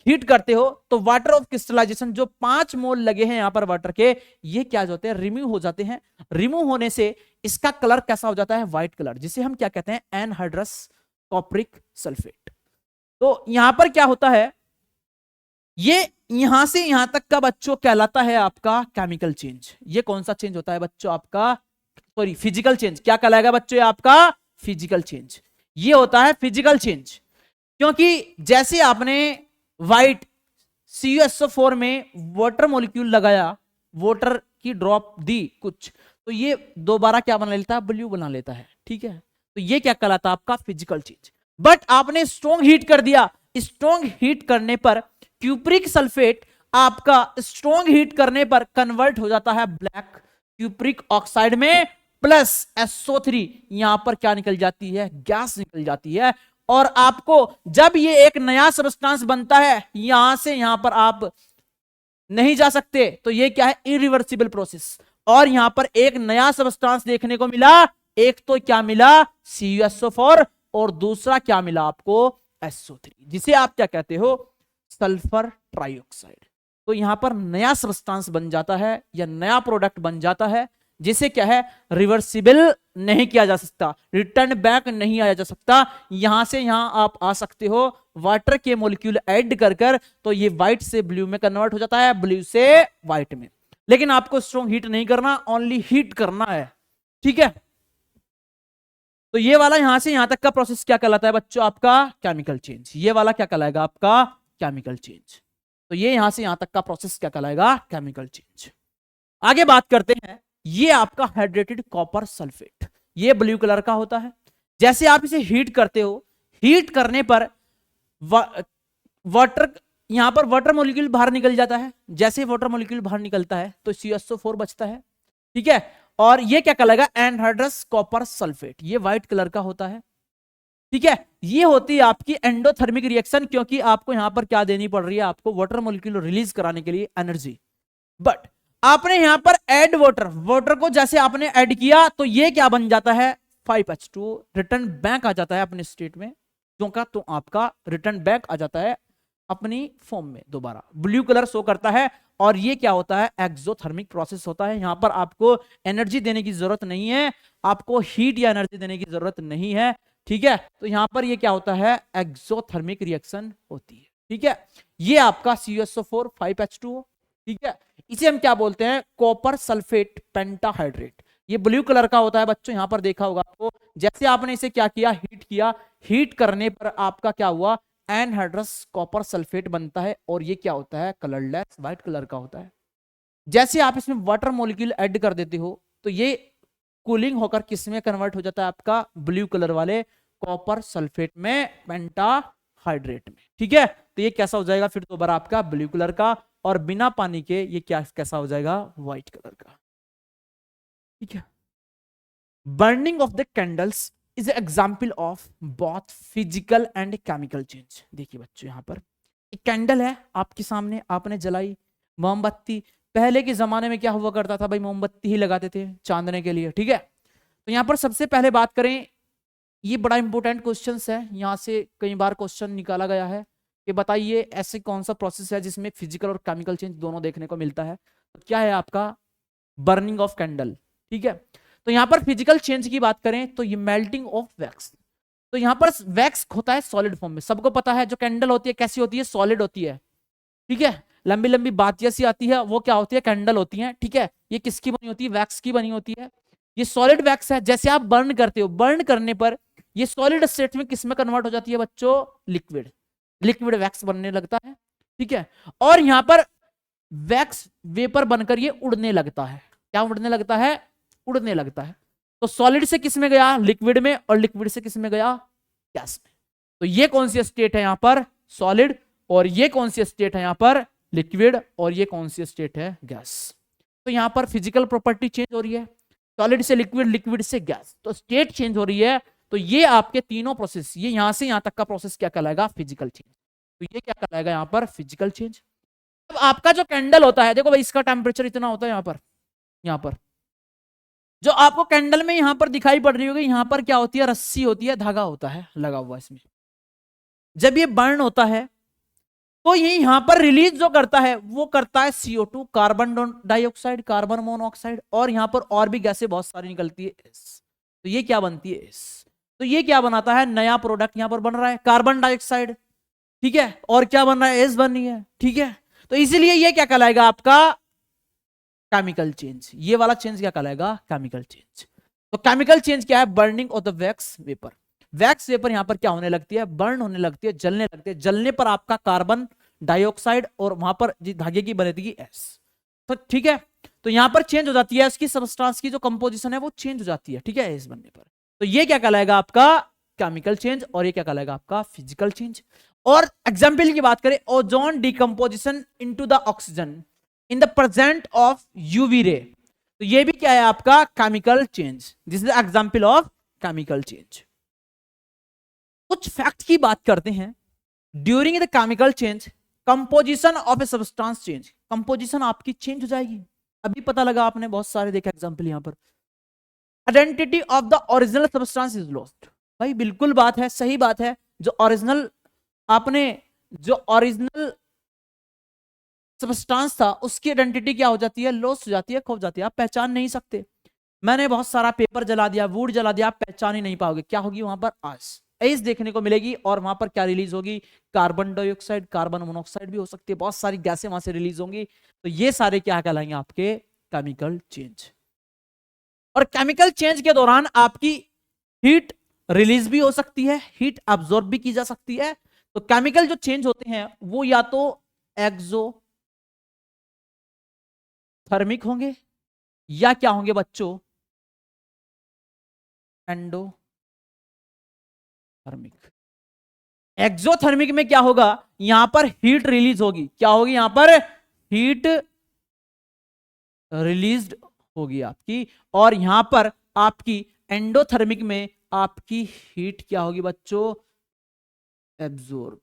हीट करते हो तो वाटर ऑफ क्रिस्टलाइजेशन, जो 5 मोल लगे हैं यहां पर वाटर के, ये क्या होते हैं रिमूव हो जाते हैं। रिमूव होने से इसका कलर कैसा हो जाता है, व्हाइट कलर, जिसे हम क्या कहते हैं एनहाइड्रस कॉपरिक सल्फेट। तो यहां पर क्या होता है, ये यहां से यहां तक का बच्चों कहलाता है आपका केमिकल चेंज। ये कौन सा चेंज होता है बच्चों आपका, सॉरी फिजिकल चेंज। क्या कहलाएगा बच्चों आपका फिजिकल चेंज, ये होता है फिजिकल चेंज। क्योंकि जैसे आपने व्हाइट CuSO4 में वाटर मॉलिक्यूल लगाया, वाटर की ड्रॉप दी कुछ, तो ये दोबारा क्या बना लेता है, ब्लू बना लेता है। ठीक है, तो ये क्या कहलाता है आपका फिजिकल चेंज। बट आपने स्ट्रॉन्ग हीट कर दिया, स्ट्रॉन्ग हीट करने पर क्यूप्रिक सल्फेट आपका स्ट्रॉन्ग हीट करने पर कन्वर्ट हो जाता है ब्लैक क्यूप्रिक ऑक्साइड में, प्लस SO3 यहां पर क्या निकल जाती है, गैस निकल जाती है। और आपको जब ये एक नया सब्सटेंस बनता है, यहां से यहां पर आप नहीं जा सकते, तो ये क्या है इरिवर्सिबल प्रोसेस। और यहां पर एक नया सब्सटेंस देखने को मिला, एक तो क्या मिला CuSO4 और दूसरा क्या मिला आपको SO3, जिसे आप क्या कहते हो सल्फर ट्राइऑक्साइड। तो यहां पर नया सब्सटेंस बन जाता है या नया प्रोडक्ट बन जाता है, जिसे क्या है रिवर्सिबल नहीं किया जा सकता, रिटर्न बैक नहीं आया जा सकता। यहां से यहां आप आ सकते हो वाटर के मॉलिक्यूल ऐड कर कर, तो ये व्हाइट से ब्लू में कन्वर्ट हो जाता है, ब्लू से व्हाइट में। लेकिन आपको स्ट्रॉन्ग हीट नहीं करना, ओनली हीट करना है। ठीक है, तो ये वाला यहां से यहां तक का प्रोसेस क्या कहलाता है बच्चों आपका केमिकल चेंज। ये वाला क्या कहलाएगा आपका केमिकल चेंज। तो ये यहां से यहां तक का प्रोसेस क्या कहलाएगा केमिकल चेंज। आगे बात करते हैं, ये आपका हाइड्रेटेड कॉपर सल्फेट, ये ब्लू कलर का होता है। जैसे आप इसे हीट करते हो, हीट करने पर वाटर, यहां पर वाटर मॉलिक्यूल बाहर निकल जाता है। जैसे वाटर मॉलिक्यूल बाहर निकलता है तो CuSO4 बचता है। ठीक है, और ये क्या कहलाएगा एनहाइड्रस कॉपर सल्फेट, ये व्हाइट कलर का होता है। ठीक है, ये होती है आपकी एंडोथर्मिक रिएक्शन, क्योंकि आपको यहां पर क्या देनी पड़ रही है, आपको वाटर मॉलिक्यूल रिलीज कराने के लिए एनर्जी। बट आपने यहां पर ऐड वाटर, वाटर को जैसे आपने ऐड किया तो ये क्या बन जाता है 5H2, रिटर्न बैक आ जाता है अपने स्टेट में, क्योंकि तो आपका रिटर्न बैक आ जाता है अपनी फॉर्म में, दोबारा ब्लू कलर शो करता है। और ये क्या होता है एक्सोथर्मिक प्रोसेस होता है। यहां पर आपको एनर्जी देने की जरूरत नहीं है, आपको हीट या एनर्जी देने की जरूरत नहीं है। ठीक है, तो यहां पर ये क्या होता है एक्सोथर्मिक रिएक्शन होती है। ठीक है, ये आपका CuSO4 5H2। ठीक है, इसे हम क्या बोलते हैं कॉपर सल्फेट पेंटाहाइड्रेट। ये ब्लू कलर का होता है बच्चों, यहां पर देखा होगा आपको। जैसे आपने इसे क्या किया हीट किया, हीट करने पर आपका क्या हुआ एनहाइड्रस कॉपर सल्फेट बनता है, और ये क्या होता है कलरलेस व्हाइट कलर का होता है। जैसे आप इसमें वाटर मॉलिक्यूल ऐड कर देते हो तो ये कूलिंग होकर किस में कन्वर्ट हो जाता है आपका ब्लू कलर वाले कॉपर सल्फेट में, पेंटाहाइड्रेट में। ठीक है, तो ये कैसा हो जाएगा फिर दोबारा आपका ब्लू कलर का, और बिना पानी के ये क्या कैसा हो जाएगा व्हाइट कलर का। ठीक है, burning of the candles is example of both physical and chemical change. देखिए बच्चों, यहां पर एक कैंडल है आपके सामने, आपने जलाई मोमबत्ती। पहले के जमाने में क्या हुआ करता था भाई, मोमबत्ती ही लगाते थे चांदने के लिए। ठीक है, तो यहां पर सबसे पहले बात करें, ये बड़ा इंपॉर्टेंट क्वेश्चन है, यहां से कई बार क्वेश्चन निकाला गया है कि बताइए ऐसे कौन सा प्रोसेस है जिसमें फिजिकल और केमिकल चेंज दोनों देखने को मिलता है। तो क्या है आपका बर्निंग ऑफ कैंडल। ठीक है, तो यहां पर फिजिकल चेंज की बात करें तो ये मेल्टिंग ऑफ वैक्स। तो यहां पर वैक्स होता है सॉलिड फॉर्म में, सबको पता है जो कैंडल होती है कैसी होती है सॉलिड होती है। ठीक है, लंबी लंबी बात जैसी आती है वो क्या होती है कैंडल होती है। ठीक है, ये किसकी बनी होती है वैक्स की बनी होती है। ये सॉलिड वैक्स है, जैसे आप बर्न करते हो, बर्न करने पर ये सॉलिड स्टेट में किस में कन्वर्ट हो जाती है बच्चों लिक्विड, लिक्विड वैक्स बनने लगता है। ठीक है, और यहां पर वैक्स वेपर बनकर ये उड़ने लगता है। क्या उड़ने लगता है? उड़ने लगता है। तो सॉलिड से किस में गया? लिक्विड में, और लिक्विड से किस में गया? गैस में। तो ये कौन सी स्टेट है यहां पर? सॉलिड। और ये कौन सी स्टेट है यहां पर? लिक्विड। और ये कौन सी स्टेट है? गैस। तो यहां पर फिजिकल प्रॉपर्टी चेंज हो रही है, सॉलिड से लिक्विड, लिक्विड से गैस, तो स्टेट चेंज हो रही है। तो ये आपके तीनों प्रोसेस, ये यहां से यहां तक का प्रोसेस क्या कहलाएगा? Physical change. तो ये क्या कहलाएगा यहां पर? Physical change. अब आपका जो कैंडल होता है, देखो भाई इसका टेम्परेचर इतना होता है यहां पर जो आपको कैंडल में यहां पर दिखाई पड़ रही होगी, यहां पर क्या होती है? रस्सी होती है, धागा होता है लगा हुआ इसमें। जब ये बर्न होता है तो ये यहां पर रिलीज जो करता है वो करता है CO2, carbon dioxide, carbon monoxide, और यहां पर और भी गैसें बहुत सारी निकलती है, S। तो ये क्या बनती है? S। तो ये क्या बनाता है? नया प्रोडक्ट यहां पर बन रहा है, कार्बन डाइऑक्साइड, ठीक है, और क्या बन रहा है? S बन रही है, ठीक है। तो इसीलिए ये क्या कहलाएगा आपका? Chemical change. ये वाला चेंज क्या कहलाएगा? Chemical change. तो केमिकल चेंज क्या है? Burning of the wax vapour. Wax vapour यहां पर क्या होने लगती है? बर्न होने लगती है, जलने लगती है। जलने पर आपका कार्बन डाइऑक्साइड और वहां पर धागे की बनेगी S। तो ठीक है, तो यहां पर चेंज हो जाती है इसकी सब्सटेंस की जो कंपोजिशन है वो चेंज हो जाती है, ठीक है, S बनने पर। तो ये क्या कहलाएगा आपका? Chemical change. और ये क्या कहलाएगा आपका? Physical change. और एग्जाम्पल की बात करें, ozone decomposition into the oxygen in the present of UV ray, तो ये भी क्या है आपका? Chemical change. This is example of chemical change. कुछ फैक्ट की बात करते हैं। During the chemical change composition of a substance change, composition आपकी चेंज हो जाएगी। अभी पता लगा आपने, बहुत सारे देखे एग्जांपल यहां पर। Identity of the original substance is lost. भाई बिल्कुल बात है, सही बात है। जो ओरिजिनल आपने जो ओरिजिनल सब्सटेंस था उसकी आइडेंटिटी क्या हो जाती है? लॉस हो जाती है, खो जाती है, आप पहचान नहीं सकते। मैंने बहुत सारा पेपर जला दिया, वुड जला दिया, आप पहचान ही नहीं पाओगे। क्या होगी वहां पर? एस देखने को मिलेगी। और वहां पर क्या रिलीज होगी? कार्बन डाइऑक्साइड, कार्बन मोनोऑक्साइड भी हो सकती है, बहुत सारी गैसें वहां से रिलीज होंगी। तो ये सारे क्या कहलाएंगे? आपके केमिकल चेंज। और केमिकल चेंज के दौरान आपकी हीट रिलीज भी हो सकती है, हीट अब्सॉर्ब भी की जा सकती है। तो केमिकल जो चेंज होते हैं वो या तो एक्सो थर्मिक होंगे या क्या होंगे बच्चों? Endo thermic. एक्सोथर्मिक में क्या होगा? यहां पर हीट रिलीज होगी। क्या होगी? यहां पर हीट रिलीज्ड होगी आपकी। और यहां पर आपकी एंडोथर्मिक में आपकी हीट क्या होगी बच्चों? एब्जॉर्ब,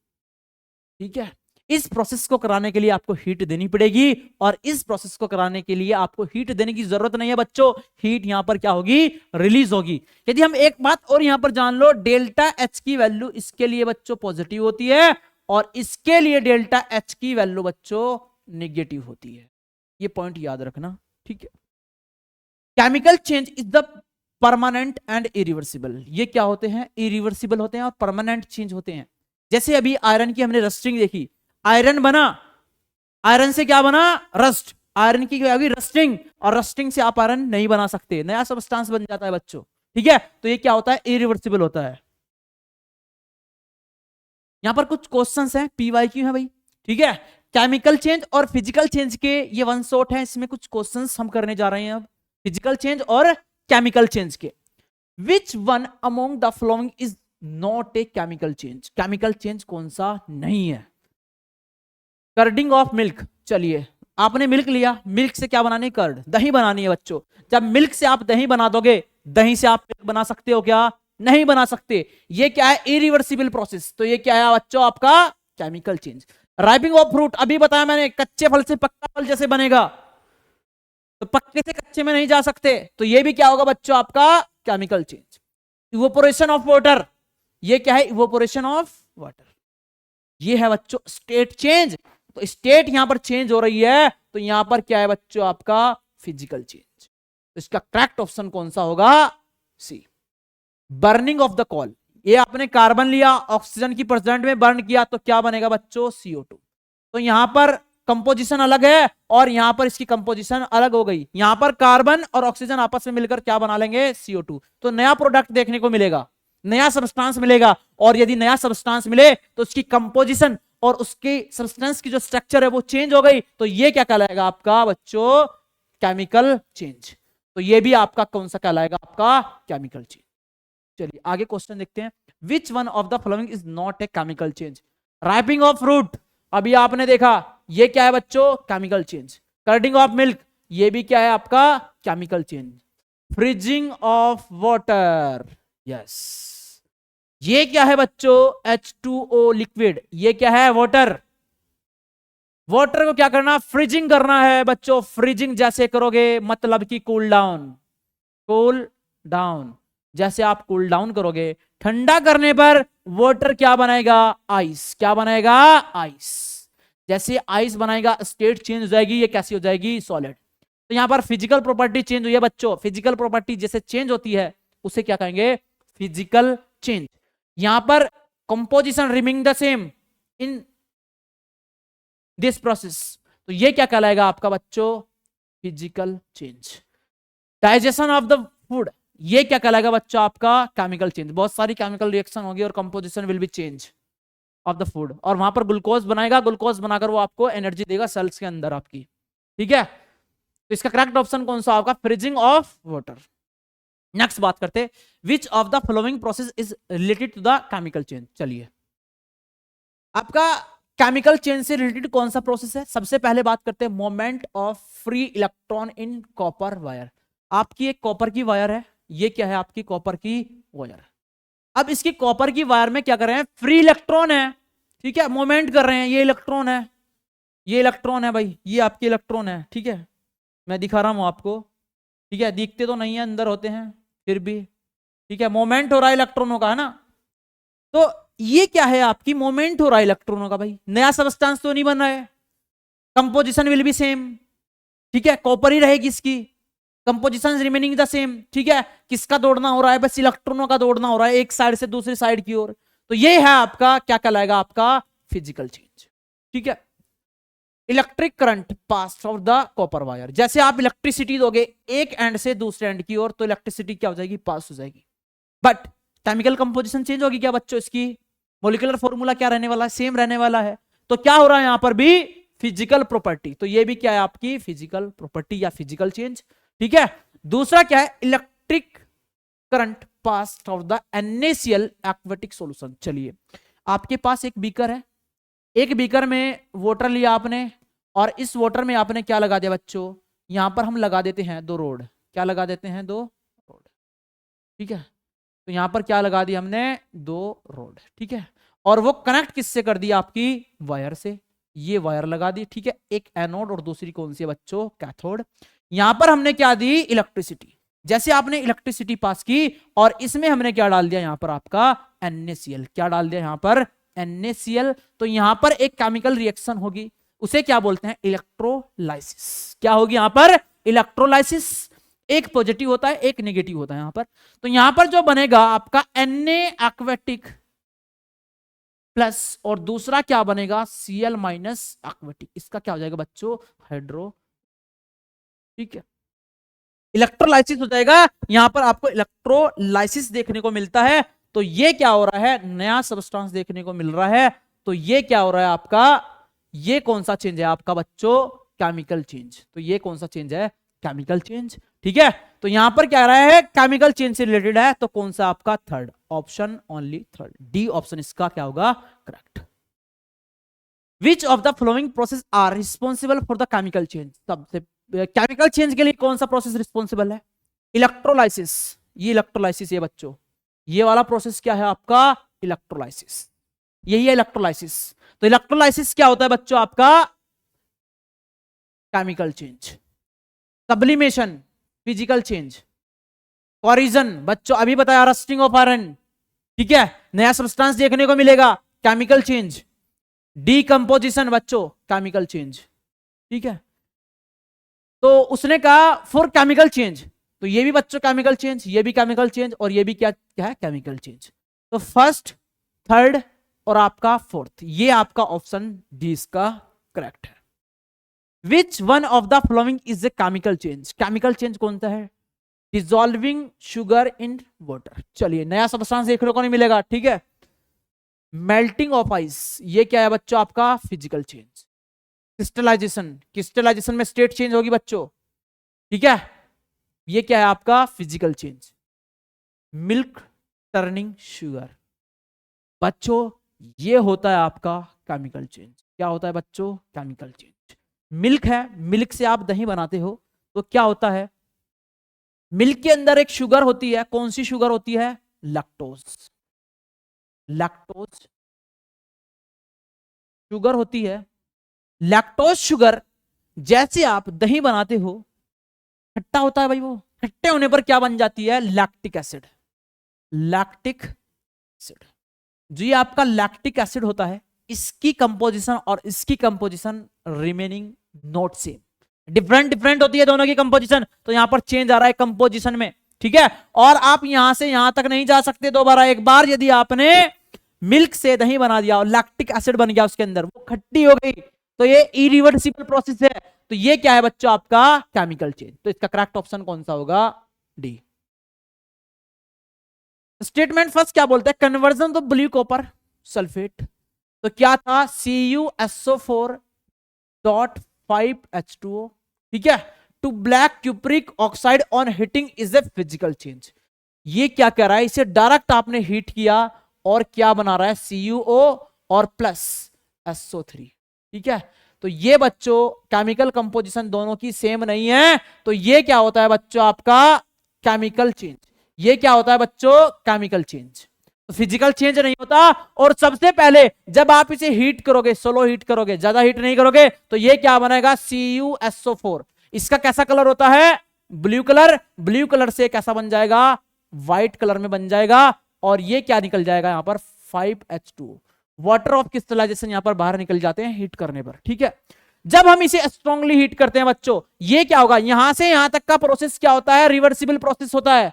ठीक है। इस प्रोसेस को कराने के लिए आपको हीट देनी पड़ेगी, और इस प्रोसेस को कराने के लिए आपको हीट देने की जरूरत नहीं है बच्चों। हीट यहां पर क्या होगी? रिलीज होगी। यदि हम एक बात और यहां पर जान लो, डेल्टा H की वैल्यू इसके लिए बच्चों पॉजिटिव होती है, और इसके लिए डेल्टा H की वैल्यू बच्चों नेगेटिव होती है। ये पॉइंट याद रखना, ठीक है। Chemical change is the permanent and irreversible. ये क्या होते हैं? इरिवर्सिबल होते हैं और परमानेंट चेंज होते हैं। जैसे अभी आयरन की हमने रस्टिंग देखी, आयरन बना, आयरन से क्या बना? रस्ट। आयरन की क्या होगी? रस्टिंग। और रस्टिंग से आप आयरन नहीं बना सकते, नया सब्सटेंस बन जाता है बच्चों, ठीक है। तो ये क्या होता है? इरिवर्सिबल होता है। यहां पर कुछ क्वेश्चंस हैं, PYQ है भाई, ठीक है। केमिकल चेंज और फिजिकल चेंज के ये वन शॉट है, इसमें कुछ क्वेश्चंस हम करने जा रहे हैं अब, फिजिकल चेंज और केमिकल चेंज के। Which one among the following is not a chemical change? Chemical change कौन सा नहीं है? कर्डिंग ऑफ मिल्क। चलिए, आपने मिल्क लिया, मिल्क से क्या बनानी? कर्ड, दही बनानी है बच्चों। जब मिल्क से आप दही बना दोगे, दही से आप मिल्क बना सकते हो क्या? नहीं बना सकते। ये क्या है? Irreversible process. तो ये क्या है बच्चों? आपका chemical change. Ripening of fruit, अभी बताया मैंने, कच्चे फल से पक्का फल जैसे बनेगा, तो पक्के से कच्चे में नहीं जा सकते। तो ये भी क्या होगा बच्चों? आपका chemical change. Evaporation of water, ये क्या है? Evaporation of water. ये है बच्चों स्टेट चेंज। तो स्टेट यहां पर चेंज हो रही है, तो यहां पर क्या है बच्चों? आपका फिजिकल चेंज। तो इसका करेक्ट ऑप्शन कौन सा होगा? सी। बर्निंग ऑफ द कॉल, ये आपने कार्बन लिया, ऑक्सीजन की प्रेजेंट में बर्न किया, तो क्या बनेगा बच्चों? CO2। तो यहां पर कंपोजिशन अलग है और यहां पर इसकी कंपोजिशन अलग हो गई। यहां पर कार्बन और ऑक्सीजन आपस में मिलकर क्या बना लेंगे? CO2। तो नया प्रोडक्ट देखने को मिलेगा, नया सब्सटेंस मिलेगा। और यदि नया सब्सटेंस मिले तो उसकी कंपोजिशन और उसके सब्सटेंस की जो स्ट्रक्चर है वो चेंज हो गई, तो ये क्या कहलाएगा आपका बच्चों? Chemical change. तो ये भी आपका कौन सा कहलाएगा? आपका केमिकल चेंज। चलिए आगे क्वेश्चन देखते हैं। Which one of the following is not a chemical change? Ripening of fruit, अभी आपने देखा, ये क्या है बच्चों? Chemical change. Curdling of milk, ये भी क्या है आपका? Chemical change. Freezing of water, yes, ये क्या है बच्चों? H2O लिक्विड, ये क्या है? वाटर। वाटर को क्या करना? फ्रीजिंग करना है बच्चों। फ्रीजिंग जैसे करोगे मतलब कि कूल डाउन, कूल डाउन, जैसे आप कूल डाउन करोगे, ठंडा करने पर वाटर क्या बनाएगा? आइस। क्या बनाएगा? आइस। जैसे आइस बनाएगा स्टेट चेंज हो जाएगी, ये कैसी हो जाएगी? सॉलिड। तो यहां पर फिजिकल प्रॉपर्टी चेंज हुई है बच्चों। फिजिकल प्रॉपर्टी जैसे चेंज होती है उसे क्या कहेंगे? Physical change. यहां पर composition remaining the same in this process, तो ये क्या कहलाएगा आपका बच्चों? Physical change. Digestion of the food, ये क्या कहलाएगा बच्चों? आपका केमिकल चेंज। बहुत सारी केमिकल रिएक्शन होगी और composition will be change of the food, और वहां पर ग्लूकोज बनाएगा, ग्लूकोज बनाकर वो आपको एनर्जी देगा सेल्स के अंदर आपकी। ठीक है, तो इसका करेक्ट ऑप्शन कौन सा होगा? Freezing of water. नेक्स्ट बात करते हैं, which of the following process is related to the chemical change? चलिए, आपका केमिकल चेंज से रिलेटेड कौन सा प्रोसेस है? सबसे पहले बात करते हैं moment of free electron in copper wire. आपकी एक कॉपर की वायर है, ये क्या है? आपकी कॉपर की वायर। अब इसकी कॉपर की वायर में क्या कर रहे हैं? फ्री इलेक्ट्रॉन है, ठीक है, मोमेंट कर रहे हैं। ये इलेक्ट्रॉन है, ये इलेक्ट्रॉन है भाई, ये आपके इलेक्ट्रॉन है, ठीक है, मैं दिखा रहा हूं आपको, ठीक है, दिखते तो नहीं है, अंदर होते हैं फिर भी, ठीक है, मोमेंट हो रहा है इलेक्ट्रॉनों का, है ना? तो ये क्या है? आपकी मोमेंट हो रहा है इलेक्ट्रॉनों का भाई, नया सब्सटेंस तो नहीं बन रहा है, कंपोजिशन विल बी सेम, ठीक है, कॉपर ही रहेगी इसकी, कंपोजिशन रिमेनिंग द सेम, ठीक है। किसका दौड़ना हो रहा है? बस इलेक्ट्रॉनों का दौड़ना हो रहा है एक साइड से दूसरी साइड की ओर। तो ये है आपका क्या कहलाएगा? आपका फिजिकल चेंज, ठीक है। Electric current pass from the copper wire, जैसे आप इलेक्ट्रिसिटी दोगे एक एंड से दूसरे एंड की ओर, तो इलेक्ट्रिसिटी क्या हो जाएगी? पास हो जाएगी। बट केमिकल कंपोजिशन चेंज होगी क्या बच्चों? इसकी मॉलिक्यूलर फॉर्मूला क्या रहने वाला है? सेम रहने वाला है। तो क्या हो रहा है यहां पर भी? Physical property. तो ये भी क्या है? आपकी फिजिकल प्रॉपर्टी या फिजिकल चेंज, ठीक है। दूसरा क्या है? Electric current pass from the NaCl aquatic solution. चलिए, आपके पास एक बीकर है, एक बीकर में वाटर लिया आपने, और इस वाटर में आपने क्या लगा दिया बच्चों? यहां पर हम लगा देते हैं 2 रोड। क्या लगा देते हैं? 2 रोड, ठीक है। तो यहां पर क्या लगा दिया हमने? 2 रोड, ठीक है। और वो कनेक्ट किससे कर दिया? आपकी वायर से। ये वायर लगा दी, ठीक है, एक एनोड और दूसरी कौन सी है बच्चों? कैथोड। यहां पर हमने क्या दी? इलेक्ट्रिसिटी। जैसे आपने इलेक्ट्रिसिटी पास की, और इसमें हमने क्या डाल दिया? यहां पर आपका NaCl। क्या डाल दिया यहां पर? NaCl। तो यहां पर एक केमिकल रिएक्शन होगी, उसे क्या बोलते हैं? इलेक्ट्रोलाइसिस। क्या होगी यहां पर? इलेक्ट्रोलाइसिस। एक पॉजिटिव होता है, एक नेगेटिव होता है यहां पर। तो यहां पर जो बनेगा आपका Na एक्वेटिक प्लस, और दूसरा क्या बनेगा? Cl minus aquatic. इसका क्या हो जाएगा बच्चों? हाइड्रो, ठीक है, इलेक्ट्रोलाइसिस हो जाएगा। यहां पर आपको इलेक्ट्रोलाइसिस देखने को मिलता है। तो ये क्या हो रहा है? नया सब्सटेंस देखने को मिल रहा है। तो ये क्या हो रहा है आपका? ये कौन सा चेंज है आपका बच्चों? Chemical change. तो ये कौन सा चेंज है? केमिकल चेंज, ठीक है। तो यहां पर क्या रहा है? केमिकल चेंज से रिलेटेड है। तो कौन सा आपका? Third option, only third, D option इसका क्या होगा? Correct. Which of the following process are responsible for the chemical change? सबसे केमिकल चेंज के लिए कौन सा प्रोसेस रिस्पॉन्सिबल है? इलेक्ट्रोलाइसिस। ये इलेक्ट्रोलाइसिस है बच्चों, ये वाला प्रोसेस क्या है आपका? इलेक्ट्रोलाइसिस। यही है इलेक्ट्रोलाइसिस। तो इलेक्ट्रोलाइसिस क्या होता है बच्चों? आपका chemical change. Sublimation, physical change. Corrosion, बच्चों अभी बताया, रस्टिंग ऑफ आयरन, ठीक है, नया सब्सटेंस देखने को मिलेगा, केमिकल चेंज। डीकंपोजिशन बच्चों, केमिकल चेंज, ठीक है। तो उसने कहा फॉर केमिकल चेंज, तो ये भी बच्चों केमिकल चेंज, ये भी केमिकल चेंज, और ये भी क्या क्या है? Chemical change. तो फर्स्ट, थर्ड और आपका फोर्थ, ये आपका ऑप्शन डी इसका करेक्ट है। विच one of the following is a chemical change? Chemical change कौन सा है? Dissolving sugar in water. चलिए, नया सब्सटेंस देखने को नहीं मिलेगा, ठीक है, मेल्टिंग ऑफ आइस, ये क्या है बच्चों आपका फिजिकल चेंज। क्रिस्टलाइजेशन, क्रिस्टलाइजेशन में स्टेट चेंज होगी बच्चों, ठीक है, ये क्या है आपका physical change. Milk turning sugar, बच्चों ये होता है आपका केमिकल चेंज। क्या होता है बच्चों, केमिकल चेंज। मिल्क है, मिल्क से आप दही बनाते हो, तो क्या होता है, मिल्क के अंदर एक शुगर होती है, कौन सी शुगर होती है, लैक्टोज। लैक्टोज शुगर होती है। लैक्टोज शुगर, जैसे आप दही बनाते हो, खट्टा होता है भाई, वो खट्टे होने पर क्या बन जाती है, लैक्टिक एसिड। लैक्टिक एसिड, जो ये आपका लैक्टिक एसिड होता है, इसकी कंपोजिशन और इसकी composition remaining not same, different different होती है दोनों की कंपोजिशन। तो यहां पर चेंज आ रहा है कंपोजिशन में, ठीक है। और आप यहां से यहां तक नहीं जा सकते दोबारा, एक बार यदि आपने मिल्क से दही बना दिया और लैक्टिक एसिड बन गया उसके अंदर, वो खट्टी हो गई, तो ये इरिवर्सिबल प्रोसेस है। तो ये क्या है बच्चों आपका केमिकल चेंज। तो इसका करेक्ट ऑप्शन कौन सा होगा, डी। स्टेटमेंट फर्स्ट क्या बोलते हैं, conversion of blue copper sulphate, तो क्या था CuSO4.5H2O, ठीक है, to black cupric oxide on heating is a physical change. ये क्या कह रहा है, इसे डायरेक्ट आपने हीट किया और क्या बना रहा है, CuO और प्लस SO3, ठीक है। तो ये बच्चों केमिकल कंपोजिशन दोनों की सेम नहीं है, तो ये क्या होता है बच्चों आपका केमिकल चेंज। ये क्या होता है बच्चों, केमिकल चेंज। तो फिजिकल चेंज नहीं होता। और सबसे पहले जब आप इसे हीट करोगे, सोलो हीट करोगे, ज्यादा हीट नहीं करोगे, तो ये क्या बनेगा, CuSO4। इसका कैसा कलर होता है, ब्लू कलर। ब्लू कलर से कैसा बन जाएगा, व्हाइट कलर में बन जाएगा। और ये क्या निकल जाएगा यहां पर, 5H2O। वाटर ऑफ क्रिस्टलाइजेशन यहां पर बाहर निकल जाते हैं हीट करने पर, ठीक है। जब हम इसे स्ट्रांगली हीट करते हैं बच्चों, ये क्या होगा, यहां से यहां तक का प्रोसेस क्या होता है, रिवर्सिबल प्रोसेस होता है।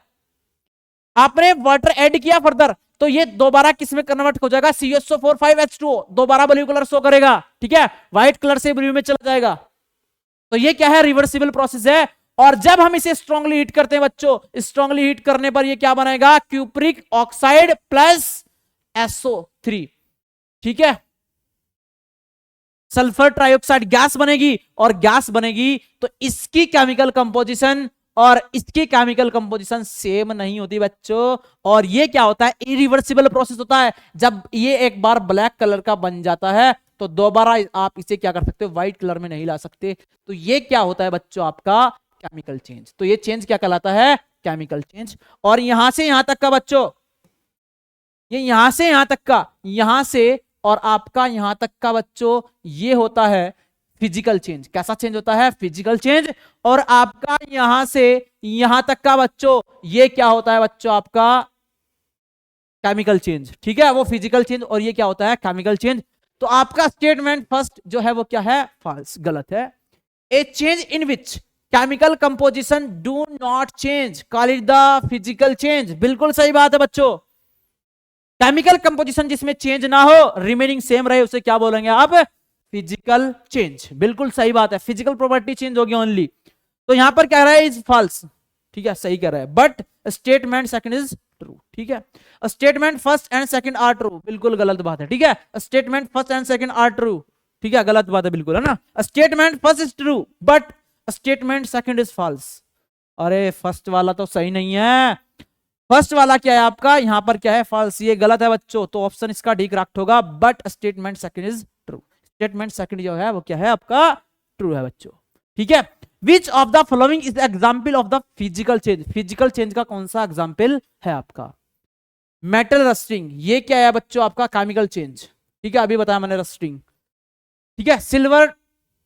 आपने वाटर ऐड किया फर्दर, तो ये दोबारा किस में कन्वर्ट हो जाएगा, CuSO4 5H2O, दोबारा ब्लू कलर शो करेगा, ठीक है, व्हाइट कलर से ब्लू में चला जाएगा। तो ये क्या है, रिवर्सिबल प्रोसेस है। और जब हम इसे स्ट्रांगली हीट करते हैं बच्चों, स्ट्रांगली हीट करने पर ये क्या बनाएगा, क्यूप्रिक ऑक्साइड प्लस SO3, ठीक है। सल्फर ट्राइऑक्साइड गैस बनेगी, और गैस बनेगी तो इसकी केमिकल कंपोजिशन और इसकी केमिकल कंपोजिशन सेम नहीं होती बच्चों। और ये क्या होता है, इरिवर्सिबल प्रोसेस होता है। जब ये एक बार ब्लैक कलर का बन जाता है, तो दोबारा आप इसे क्या कर सकते हो, व्हाइट कलर में नहीं ला सकते। तो ये क्या होता है बच्चों आपका केमिकल चेंज। तो ये चेंज क्या कहलाता है, केमिकल चेंज। और यहां से यहां तक का बच्चों, ये यहां से यहां तक का, यहां से और आपका यहां तक का बच्चों, ये होता है फिजिकल चेंज। कैसा चेंज होता है, फिजिकल चेंज। और आपका यहां से यहां तक का बच्चों, ये क्या होता है बच्चों आपका केमिकल चेंज, ठीक है, वो फिजिकल चेंज। और ये क्या होता है, केमिकल चेंज। तो आपका स्टेटमेंट फर्स्ट जो है वो क्या है, फॉल्स, गलत है। A change in which chemical composition do not change call it the physical change, बिल्कुल सही बात है बच्चों। केमिकल कंपोजिशन जिसमें चेंज ना हो, रिमेनिंग सेम रहे, उसे क्या बोलेंगे आप, फिजिकल चेंज, बिल्कुल सही बात है। फिजिकल प्रॉपर्टी चेंज होगी ओनली। तो यहां पर क्या रहा है, इज फॉल्स, ठीक है, सही कह रहा है। But statement second is true, ठीक है। Statement first and second are true, बिल्कुल गलत बात है, ठीक है। Statement first and second are true, ठीक है, गलत बात है बिल्कुल, है ना। Statement first is true but statement second is false. अरे फर्स्ट वाला तो सही नहीं है, फर्स्ट वाला क्या है आपका, यहां पर क्या है, फॉल्स, ये गलत है बच्चों। तो ऑप्शन इसका डी करेक्ट होगा, but statement second is true. Statement second जो है वो क्या है आपका, ट्रू है बच्चों, ठीक है। विच of the following is example of the physical change, physical change का कौन सा एग्जाम्पल है आपका, मेटल रस्टिंग, ये क्या है बच्चों आपका केमिकल चेंज, ठीक है, अभी बताया मैंने रस्टिंग, ठीक है। सिल्वर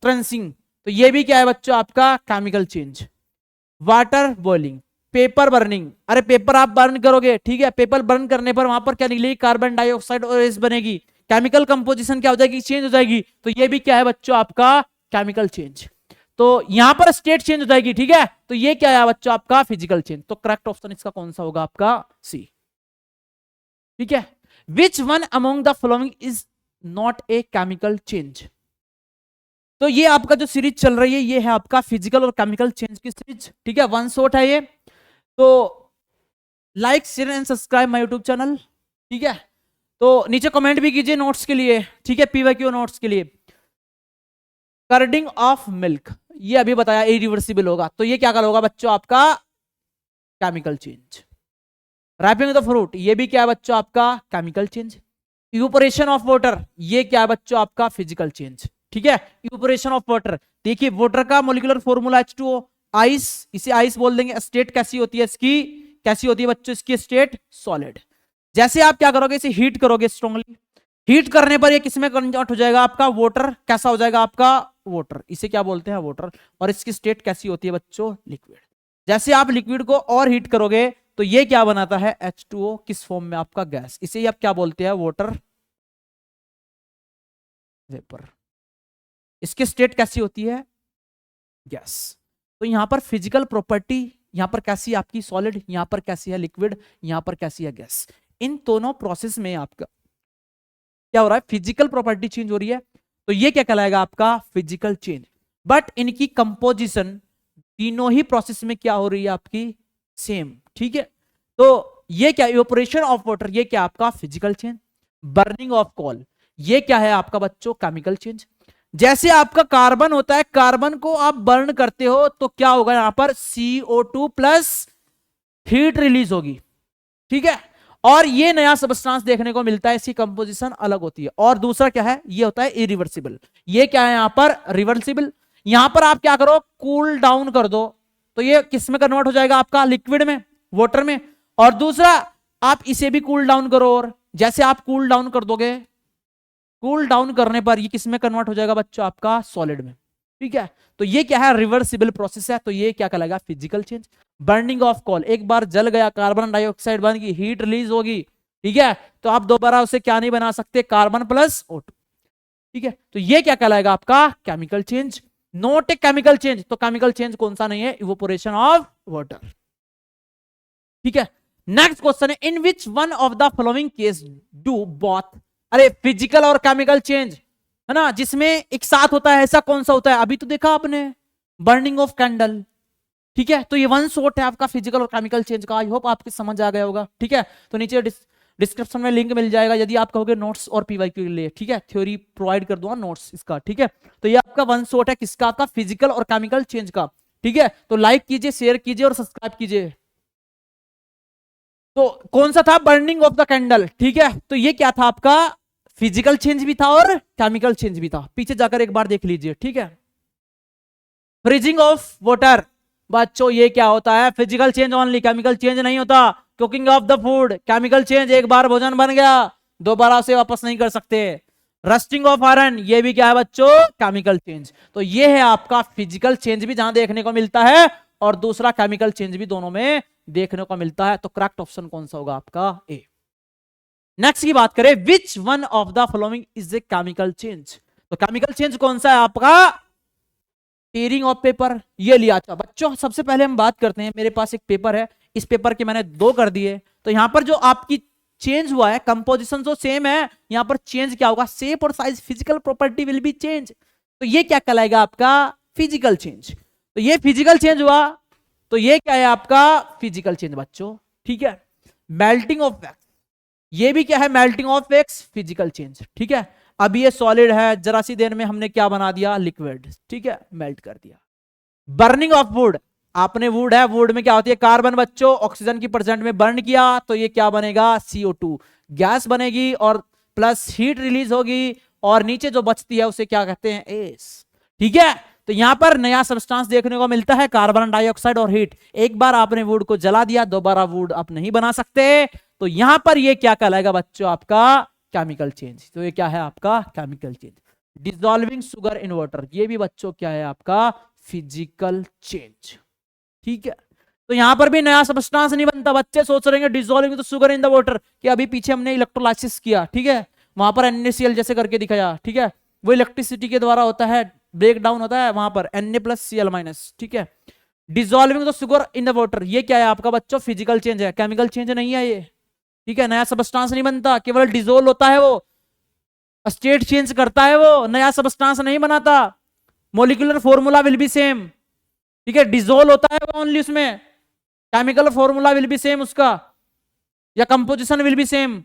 ट्रेंसिंग, तो ये भी क्या है बच्चों आपका chemical change. Water boiling, paper burning, अरे पेपर आप बर्न करोगे, ठीक है, पेपर बर्न करने पर वहां पर क्या निकलेगी, कार्बन डाइऑक्साइड और गैस बनेगी, केमिकल कंपोजिशन क्या हो जाएगी, चेंज हो जाएगी। तो ये भी क्या है बच्चों आपका केमिकल चेंज। तो यहां पर स्टेट चेंज हो जाएगी, ठीक है। तो ये क्या है बच्चों आपका फिजिकल चेंज। तो करेक्ट ऑप्शन इसका कौन सा होगा आपका, सी, ठीक है। Which one among the following is not a chemical change. तो ये आपका जो सीरीज चल रही है, ये है आपका फिजिकल और केमिकल चेंज की सीरीज, ठीक है, वन शॉट है ये। तो like share and subscribe my YouTube channel, ठीक है। तो नीचे कमेंट भी कीजिए नोट्स के लिए, ठीक है, पीवाईक्यू नोट्स के लिए। कर्डिंग ऑफ मिल्क, ये अभी बताया इरिवर्सिबल होगा, तो ये क्या होगा बच्चों आपका chemical change. Wrapping the fruit, ये भी क्या है बच्चों आपका chemical change. Evaporation of water, ये क्या है बच्चों आपका फिजिकल चेंज, ठीक है। इवेपोरेशन ऑफ वाटर, देखिए वाटर का मोलिकुलर फॉर्मूला H2O, आइस, इसे आइस बोल देंगे। स्टेट कैसी होती है इसकी, कैसी होती है बच्चों इसकी स्टेट, सॉलिड। जैसे आप क्या करोगे, इसे हीट करोगे स्ट्रांगली, हीट करने पर ये किसमें कन्वर्ट हो जाएगा आपका वाटर, कैसा हो जाएगा आपका वाटर, इसे क्या बोलते हैं वाटर। और इसकी स्टेट कैसी होती है बच्चों, लिक्विड। जैसे आप लिक्विड को और हीट करोगे तो ये क्या बनाता है H2O, किस फॉर्म में आपका गैस, इसे ही आप क्या बोलते हैं वाटर वेपर। इसकी स्टेट कैसी होती है गैस। तो यहां पर फिजिकल प्रॉपर्टी, यहां पर कैसी है आपकी सॉलिड, यहां पर कैसी है लिक्विड, यहां पर कैसी है गैस। इन दोनों प्रोसेस में आपका क्या हो रहा है, फिजिकल प्रॉपर्टी चेंज हो रही है, तो ये क्या कहलाएगा आपका फिजिकल चेंज। बट इनकी कंपोजिशन तीनों ही प्रोसेस में क्या हो रही है आपकी सेम, ठीक है। तो ये क्या इवेपोरेशन ऑफ वाटर, ये क्या आपका physical change. Burning of coal, ये क्या है आपका बच्चों केमिकल चेंज। जैसे आपका कार्बन होता है, कार्बन को आप बर्न करते हो तो क्या होगा यहां पर CO2 प्लस हीट रिलीज होगी, ठीक है। और ये नया सबस्टांस देखने को मिलता है, इसकी कंपोजिशन अलग होती है। और दूसरा क्या है, ये होता है इरिवर्सिबल, ये क्या है यहां पर रिवर्सिबल। यहां पर आप क्या करो, कूल डाउन कर दो तो ये किस में कन्वर्ट हो जाएगा आपका लिक्विड में, वाटर में। और दूसरा आप इसे भी कूल डाउन करो, और जैसे आप कूल डाउन कर दोगे, कूल डाउन करने पर ये किस में कन्वर्ट हो जाएगा बच्चों आपका सॉलिड में, ठीक है। तो ये क्या है रिवर्सिबल प्रोसेस है, तो ये क्या कहलाएगा physical change. Burning of coal, एक बार जल गया, कार्बन डाइऑक्साइड बन गई, हीट रिलीज होगी, ठीक है, तो आप दोबारा उसे क्या नहीं बना सकते, कार्बन प्लस O2, ठीक है। तो ये क्या कहलाएगा आपका chemical change, not a chemical change. तो केमिकल चेंज कौन सा नहीं है, इवेपोरेशन ऑफ वाटर, ठीक है। नेक्स्ट क्वेश्चन है, in which one of the following case do both, अरे फिजिकल और केमिकल चेंज है ना, जिसमें एक साथ होता है, ऐसा कौन सा होता है, अभी तो देखा आपने बर्निंग ऑफ कैंडल, ठीक है। तो ये वन शॉट है आपका फिजिकल और केमिकल चेंज का। आई होप आपके समझ आ गया होगा, ठीक है। तो नीचे डिस्क्रिप्शन में लिंक मिल जाएगा यदि आप कहोगे नोट्स और पीवाईक्यू के लिए, ठीक है, थ्योरी प्रोवाइड कर दूंगा नोट्स इसका, ठीक है। तो ये आपका वन शॉट है किसका, आपका फिजिकल और केमिकल चेंज का, ठीक है। तो लाइक कीजिए, शेयर कीजिए और सब्सक्राइब कीजिए। तो कौन सा था, बर्निंग ऑफ द कैंडल, ठीक है। तो ये क्या था आपका फिजिकल चेंज भी था और केमिकल चेंज भी था, पीछे जाकर एक बार देख लीजिए, ठीक है। फ्रीजिंग ऑफ वाटर, बच्चों ये क्या होता है physical change only, chemical change नहीं होता। Cooking of the food, chemical change, एक बार भोजन बन गया दोबारा उसे वापस नहीं कर सकते। रस्टिंग ऑफ आयरन, ये भी क्या है बच्चों केमिकल चेंज। तो ये है आपका फिजिकल चेंज भी जहां देखने को मिलता है, और दूसरा केमिकल चेंज भी दोनों में देखने को मिलता है। तो करेक्ट ऑप्शन कौन सा होगा आपका ए। नेक्स्ट की बात करें, विच one of the following is a chemical change. तो केमिकल चेंज कौन सा है आपका, टीयरिंग ऑफ पेपर, ये लिया था बच्चों। सबसे पहले हम बात करते हैं, मेरे पास एक पेपर है, इस पेपर के मैंने 2 कर दिए, तो यहां पर जो आपकी चेंज हुआ है कंपोजिशन तो सेम है, यहां पर चेंज क्या होगा, शेप और size, physical property will be change. तो ये क्या कहलाएगा आपका फिजिकल चेंज। तो ये फिजिकल चेंज हुआ, तो ये क्या है आपका फिजिकल चेंज बच्चों, ठीक है। मेल्टिंग ऑफ वैक्स, ये भी क्या है melting of wax, physical change, ठीक है। अब ये सॉलिड है, जरा सी देर में हमने क्या बना दिया लिक्विड, ठीक है, मेल्ट कर दिया। बर्निंग ऑफ वुड, आपने वुड है, वुड में क्या होती है कार्बन बच्चों, ऑक्सीजन की प्रेजेंट में बर्न किया तो ये क्या बनेगा CO2 गैस बनेगी, और प्लस हीट रिलीज होगी, और नीचे जो बचती है उसे क्या कहते हैं एस, ठीक है। तो यहां पर नया सब्सटेंस देखने को मिलता है, कार्बन डाइऑक्साइड और हीट। एक बार आपने वुड को जला दिया, दोबारा वुड आप नहीं बना सकते, तो यहां पर ये क्या कहलाएगा बच्चों आपका केमिकल चेंज। तो ये क्या है आपका chemical change. Dissolving sugar in water, ये भी बच्चों क्या है आपका फिजिकल चेंज, ठीक है। तो यहां पर भी नया सब्सटेंस नहीं बनता, बच्चे सोच रहे हैं dissolving the sugar in the water, कि अभी पीछे हमने इलेक्ट्रोलाइसिस किया, ठीक है, वहां पर NaCl जैसे करके दिखाया, ठीक है, वो इलेक्ट्रिसिटी के द्वारा होता है, ब्रेक डाउन होता है वहां पर Na+Cl-, ठीक है। Dissolving the sugar in the water, ये क्या है आपका बच्चों फिजिकल चेंज है, केमिकल चेंज नहीं है ये, ठीक है। नया सब्सटेंस नहीं बनता, केवल डिसोल्व होता है, वो स्टेट चेंज करता है, वो नया सब्सटेंस नहीं बनाता। Molecular formula will be same, ठीक है, डिसोल्व होता है वो ओनली, उसमें chemical formula will be same उसका, या composition will be same,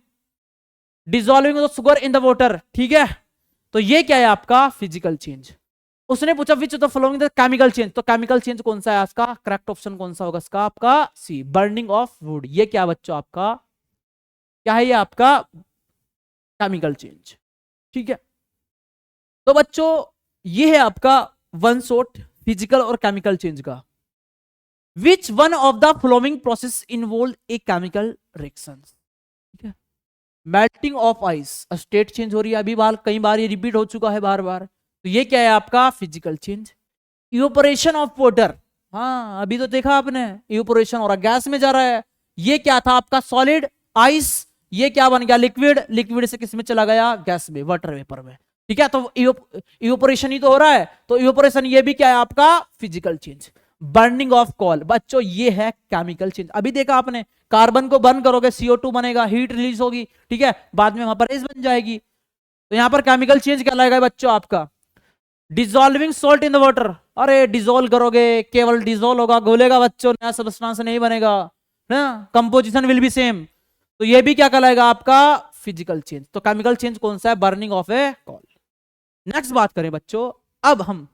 dissolving the sugar in the water, ठीक है। तो ये क्या है आपका फिजिकल चेंज। उसने पूछा विच of the following the chemical change, तो केमिकल चेंज कौन सा है इसका, करेक्ट ऑप्शन कौन सा होगा इसका आपका सी, बर्निंग ऑफ वुड। ये क्या बच्चों आपका क्या है, ये आपका केमिकल चेंज, ठीक है। तो बच्चों ये है आपका वन शॉट फिजिकल और केमिकल चेंज का। विच one of the following process involve a chemical reaction, ठीक है। Melting of ice, state change हो रही है, अभी बार कई बार ये रिपीट हो चुका है बार बार, तो ये क्या है आपका physical change. Evaporation of water, हाँ अभी तो देखा आपने इवेपोरेशन हो रहा, गैस में जा रहा है। ये क्या था आपका सॉलिड आइस, ये क्या बन गया लिक्विड, लिक्विड से किस में चला गया गैस में, वाटर वेपर में, ठीक है। तो इवेपोरेशन ही तो हो रहा है, तो इवेपोरेशन ये भी क्या है आपका physical change. Burning of coal बच्चों ये है केमिकल चेंज। अभी देखा आपने कार्बन को बर्न करोगे CO2 बनेगा, हीट रिलीज होगी, ठीक है, बाद में वहां पर एस बन जाएगी। तो यहां पर केमिकल चेंज क्या लगेगा बच्चों आपका dissolving salt in the water, अरे डिजोल्व करोगे केवल डिजोल्व होगा, घोलेगा बच्चों, नया सब्सटेंस नहीं बनेगा ना, कंपोजिशन विल बी सेम। तो ये भी क्या कहलाएगा आपका फिजिकल चेंज। तो केमिकल चेंज कौन सा है, burning of a coal. Next बात करें बच्चों, अब हम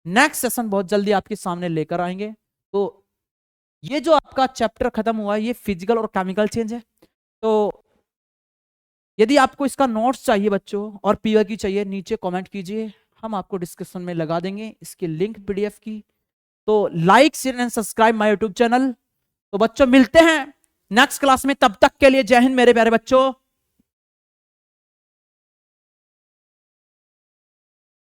नेक्स्ट सेशन बहुत जल्दी आपके सामने लेकर आएंगे। तो ये जो आपका चैप्टर खत्म हुआ है ये फिजिकल और केमिकल चेंज है। तो यदि आपको इसका नोट्स चाहिए बच्चों और पीवाई की चाहिए, नीचे कमेंट कीजिए, हम आपको डिस्क्रिप्शन में लगा देंगे इसकी लिंक PDF की। तो like share and subscribe my YouTube channel. तो बच्चों मिलते हैं नेक्स्ट क्लास में, तब तक के लिए जय हिंद मेरे प्यारे बच्चों।